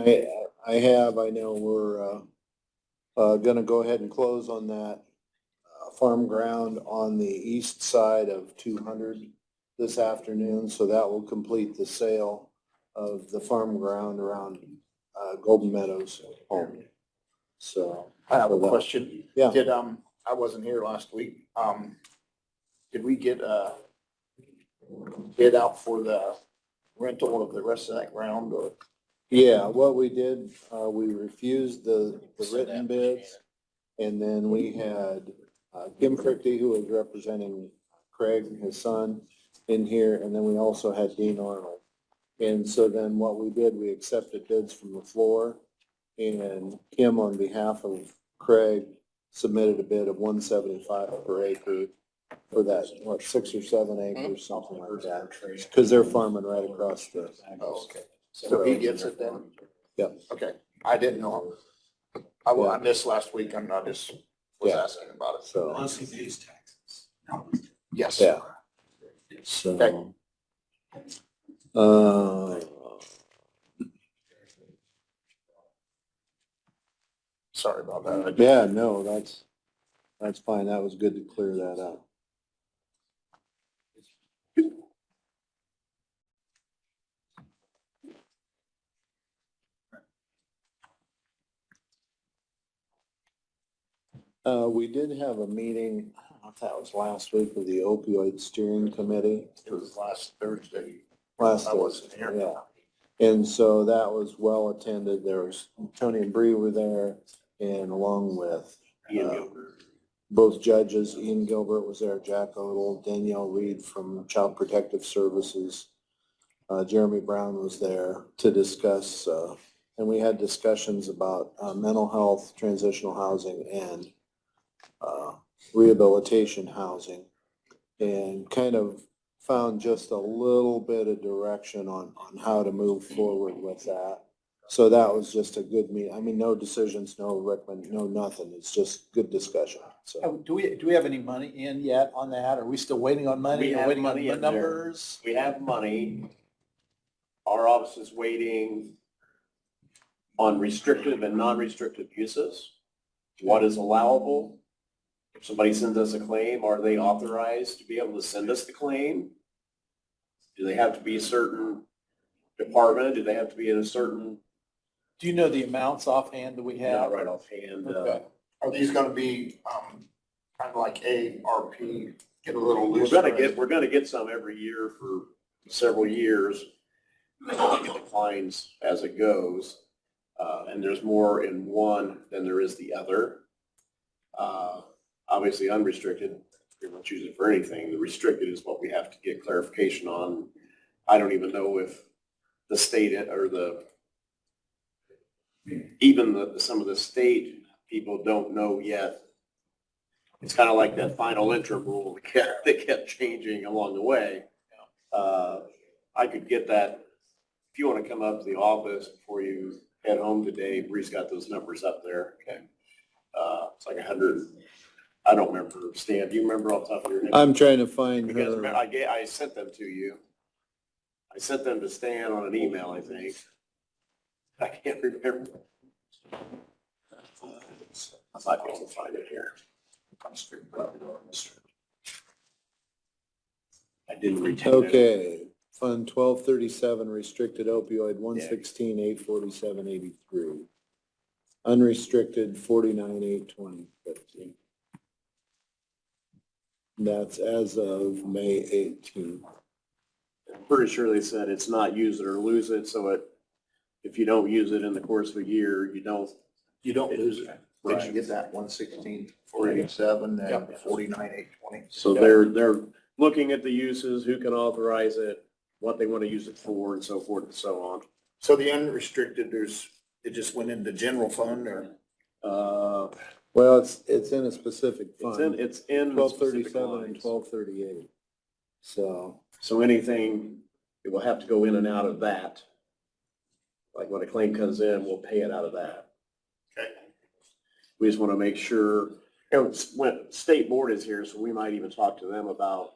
Speaker 3: I have, I know we're gonna go ahead and close on that farm ground on the east side of 200 this afternoon, so that will complete the sale of the farm ground around Golden Meadows home. So.
Speaker 1: I have a question.
Speaker 3: Yeah.
Speaker 1: Did, I wasn't here last week. Did we get a bid out for the rental of the rest of that ground or?
Speaker 3: Yeah, what we did, we refused the written bids. And then we had Kim Frichte, who was representing Craig, his son, in here. And then we also had Dean Arnold. And so then what we did, we accepted bids from the floor. And Kim, on behalf of Craig, submitted a bid of $175 per acre for that, 6 or 7 acres, something like that. Because they're farming right across the.
Speaker 1: Oh, okay. So he gets it then?
Speaker 3: Yep.
Speaker 1: Okay, I didn't know. I missed last week and I just was asking about it.
Speaker 3: So,
Speaker 9: Plus he pays taxes.
Speaker 1: Yes.
Speaker 3: yeah. So.
Speaker 1: Sorry about that.
Speaker 3: Yeah, no, that's fine. That was good to clear that up. We did have a meeting, I don't know if that was last week, with the opioid steering committee.
Speaker 1: It was last Thursday.
Speaker 3: Last
Speaker 1: I wasn't
Speaker 3: Thursday,
Speaker 1: here.
Speaker 3: yeah. And so that was well attended. There was, Tony and Bree were there, and along with
Speaker 4: Ian Gilbert.
Speaker 3: both judges, Ian Gilbert was there, Jack Odell, Danielle Reed from Child Protective Services. Jeremy Brown was there to discuss, and we had discussions about mental health, transitional housing, and rehabilitation housing, and kind of found just a little bit of direction on how to move forward with that. So that was just a good meeting. I mean, no decisions, no recommend, no nothing. It's just good discussion. So
Speaker 2: Do we have any money in yet on that? Are we still waiting on money?
Speaker 4: We
Speaker 2: or
Speaker 4: have
Speaker 2: waiting
Speaker 4: money
Speaker 2: on
Speaker 4: in there.
Speaker 2: numbers?
Speaker 4: We have money. Our office is waiting on restrictive and non-restrictive uses. What is allowable? If somebody sends us a claim, are they authorized to be able to send us the claim? Do they have to be a certain department? Do they have to be in a certain,
Speaker 2: Do you know the amounts offhand that we have?
Speaker 4: not right offhand?
Speaker 2: Okay.
Speaker 1: Are these gonna be, kind of like ARP, get a little looser?
Speaker 4: We're gonna get some every year for several years. It declines as it goes. And there's more in one than there is the other. Obviously unrestricted, pretty much use it for anything. The restricted is what we have to get clarification on. I don't even know if the state or some of the state people don't know yet. It's kind of like that final interim rule that kept changing along the way. I could get that, if you want to come up to the office before you head home today, Bree's got those numbers up there. Okay. It's like 100, I don't remember. Stan, do you remember off the top of your head?
Speaker 3: I'm trying to find
Speaker 4: Because
Speaker 3: her.
Speaker 4: I sent them to you. I sent them to Stan on an email, I think. I can't remember. I might be able to find it here. I didn't retain it.
Speaker 3: Okay, Fund 1237, restricted opioid, 116,847.83. Unrestricted, 49,820.50. That's as of May 18th.
Speaker 4: I'm pretty sure they said it's not use it or lose it, so if you don't use it in the course of a year, you don't
Speaker 1: lose it. Did you get that 116,487 and
Speaker 4: Yep.
Speaker 1: 49,820?
Speaker 4: So they're looking at the uses, who can authorize it, what they want to use it for, and so forth and so on.
Speaker 1: So the unrestricted, it just went into general fund or?
Speaker 3: Well, it's in a specific fund.
Speaker 4: It's in the specific
Speaker 3: 1237 and
Speaker 4: lines.
Speaker 3: 1238. So,
Speaker 4: So anything, it will have to go in and out of that. Like when a claim comes in, we'll pay it out of that.
Speaker 1: Okay.
Speaker 4: We just want to make sure, when state board is here, so we might even talk to them about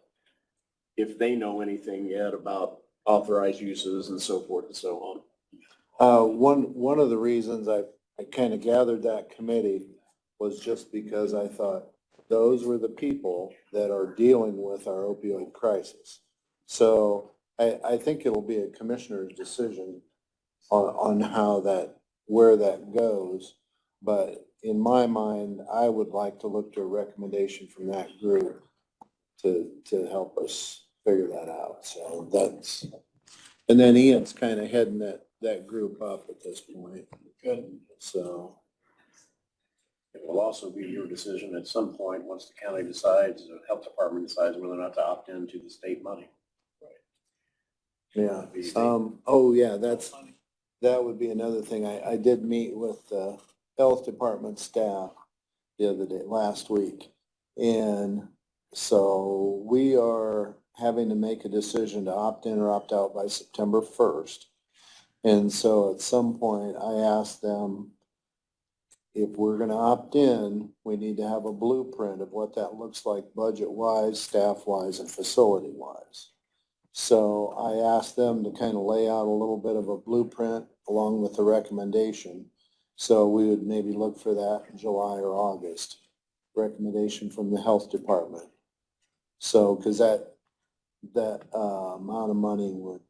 Speaker 4: if they know anything yet about authorized uses and so forth and so on.
Speaker 3: one of the reasons I kind of gathered that committee was just because I thought those were the people that are dealing with our opioid crisis. So I think it'll be a commissioner's decision on how where that goes. But in my mind, I would like to look to a recommendation from that group to help us figure that out. So that's, and then Ian's kind of heading that group up at this point.
Speaker 7: Good.
Speaker 3: So,
Speaker 4: It will also be your decision at some point, once the county decides, the health department decides whether or not to opt into the state money.
Speaker 3: yeah. Oh, yeah, that would be another thing. I did meet with the health department staff the other day, last week. And so we are having to make a decision to opt in or opt out by September 1st. And so at some point, I asked them, if we're going to opt in, we need to have a blueprint of what that looks like budget-wise, staff-wise, and facility-wise. So I asked them to kind of lay out a little bit of a blueprint along with the recommendation. So we would maybe look for that in July or August, recommendation from the health department. So, because that amount of money would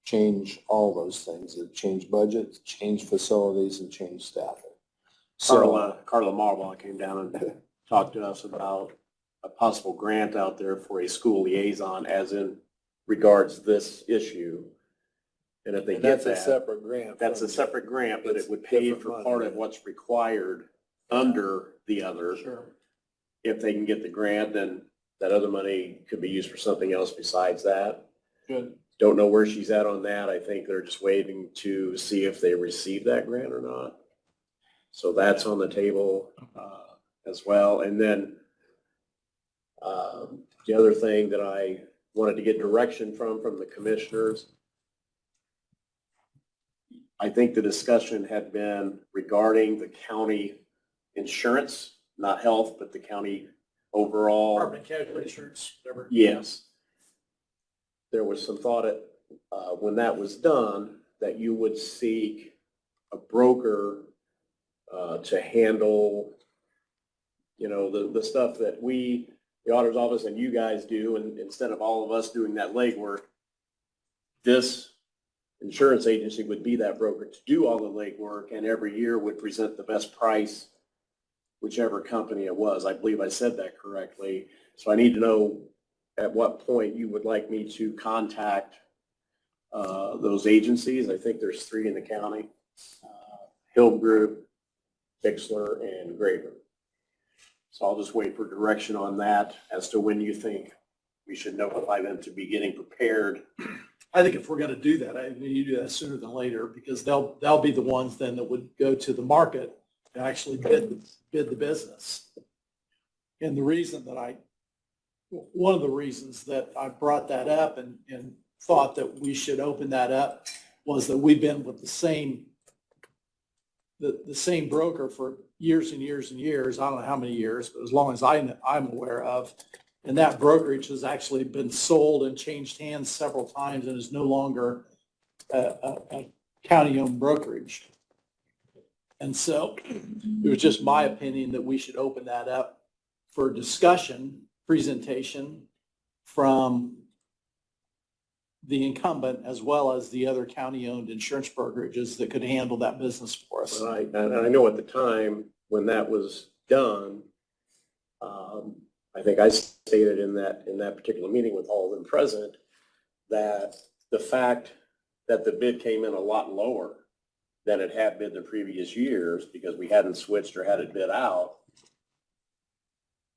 Speaker 3: change all those things. It'd change budgets, change facilities, and change staffing. So,
Speaker 4: Carla Marble came down and talked to us about a possible grant out there for a school liaison, as in regards this issue. And if they
Speaker 3: and
Speaker 4: get
Speaker 3: that's a
Speaker 4: that,
Speaker 3: separate grant.
Speaker 4: that's a
Speaker 3: from-
Speaker 4: separate grant, but
Speaker 3: It's
Speaker 4: it would pay
Speaker 3: different
Speaker 4: for
Speaker 3: money.
Speaker 4: part of what's required under the other.
Speaker 7: Sure.
Speaker 4: If they can get the grant, then that other money could be used for something else besides that.
Speaker 7: Good.
Speaker 4: Don't know where she's at on that. I think they're just waiting to see if they receive that grant or not. So that's on the table as well. And then the other thing that I wanted to get direction from the commissioners, I think the discussion had been regarding the county insurance, not health, but the county overall.
Speaker 2: Department of Casualty Insurance, whatever.
Speaker 4: Yes. There was some thought at, when that was done, that you would seek a broker to handle, the stuff that we, the auditor's office, and you guys do, and instead of all of us doing that legwork, this insurance agency would be that broker to do all the legwork, and every year would present the best price, whichever company it was. I believe I said that correctly. So I need to know at what point you would like me to contact those agencies. I think there's 3 in the county, Hill Group, Bixler, and Graver. So I'll just wait for direction on that as to when you think we should notify them to be getting prepared.
Speaker 2: I think if we're going to do that, I mean, you do that sooner than later, because they'll be the ones then that would go to the market and actually bid the business. And one of the reasons that I brought that up and thought that we should open that up was that we've been with the same broker for years and years and years. I don't know how many years, but as long as I'm aware of. And that brokerage has actually been sold and changed hands several times and is no longer a county-owned brokerage. And so it was just my opinion that we should open that up for discussion, presentation from the incumbent as well as the other county-owned insurance brokerages that could handle that business for us.
Speaker 4: And I know at the time when that was done, I think I stated in that particular meeting with all of them present, that the fact that the bid came in a lot lower than it had been the previous years, because we hadn't switched or had it bid out,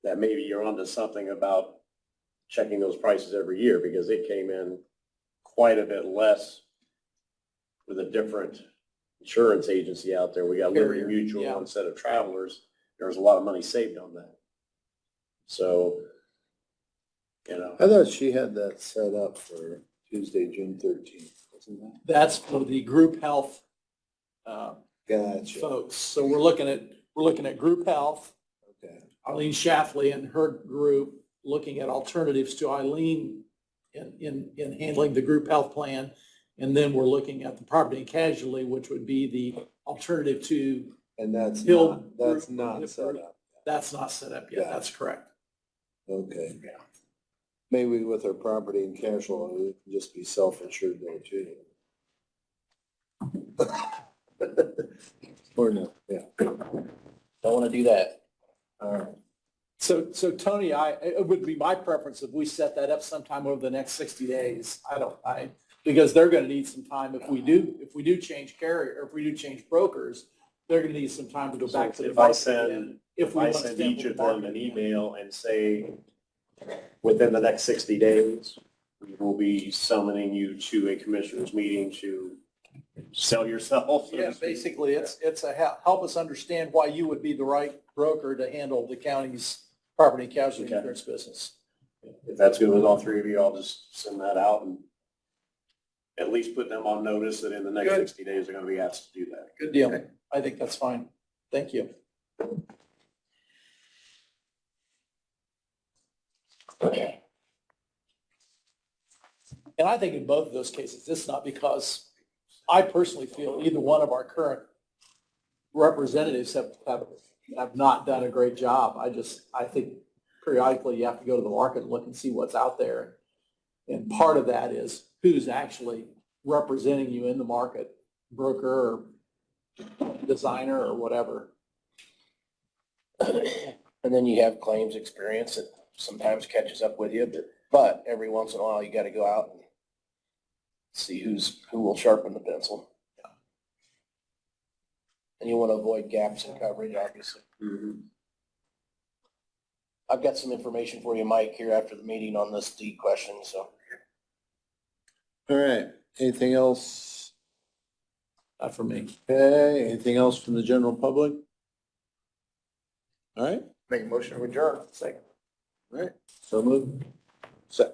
Speaker 4: that maybe you're onto something about checking those prices every year, because it came in quite a bit less with a different insurance agency out there. We got Liberty
Speaker 2: Carrier,
Speaker 4: Mutual
Speaker 2: yeah.
Speaker 4: instead of Travelers. There was a lot of money saved on that. So,
Speaker 3: I thought she had that set up for Tuesday, June 13th, wasn't that?
Speaker 2: That's for the group health
Speaker 3: Gotcha.
Speaker 2: folks. So we're looking at group health.
Speaker 3: Okay.
Speaker 2: Eileen Schlafly and her group looking at alternatives to Eileen in handling the group health plan. And then we're looking at the property and casualty, which would be the alternative to,
Speaker 3: And that's
Speaker 2: Hill
Speaker 3: not
Speaker 2: Group.
Speaker 3: set up.
Speaker 2: that's not set up yet.
Speaker 3: Yeah.
Speaker 2: That's correct.
Speaker 3: Okay. Maybe with our property and casualty, we can just be self-insured there too. Or no, yeah.
Speaker 7: Don't want to do that.
Speaker 3: All right.
Speaker 2: So Tony, it would be my preference if we set that up sometime over the next 60 days. Because they're going to need some time if we do change carrier, or if we do change brokers, they're going to need some time to go back to the
Speaker 4: If I
Speaker 2: market
Speaker 4: send,
Speaker 2: again.
Speaker 4: if
Speaker 2: we
Speaker 4: I
Speaker 2: want to
Speaker 4: send
Speaker 2: sample
Speaker 4: each
Speaker 2: the
Speaker 4: of them
Speaker 2: market
Speaker 4: an
Speaker 2: again.
Speaker 4: email and say, within the next 60 days, we will be summoning you to a commissioners meeting to sell yourself. so to
Speaker 2: Yeah,
Speaker 4: speak.
Speaker 2: basically, it's a help us understand why you would be the right broker to handle the county's property and casualty
Speaker 4: Okay.
Speaker 2: insurance business.
Speaker 4: If that's good with all three of you, I'll just send that out and at least put them on notice that in the next
Speaker 2: Good.
Speaker 4: 60 days, they're going to be asked to do that.
Speaker 2: Good deal. I think that's fine. Thank you. And I think in both of those cases, it's not because I personally feel either one of our current representatives have not done a great job. I think periodically you have to go to the market and look and see what's out there. And part of that is who's actually representing you in the market, broker or designer or whatever.
Speaker 7: And then you have claims experience that sometimes catches up with you, but every once in a while you got to go out and see who will sharpen the pencil. And you want to avoid gaps in coverage, obviously. I've got some information for you, Mike, here after the meeting on this deed question, so.
Speaker 3: All right. Anything else?
Speaker 2: Not for me.
Speaker 3: Okay, anything else from the general public? All right,
Speaker 1: Make a motion to adjourn.
Speaker 2: Second.
Speaker 3: all right, so moved. Second.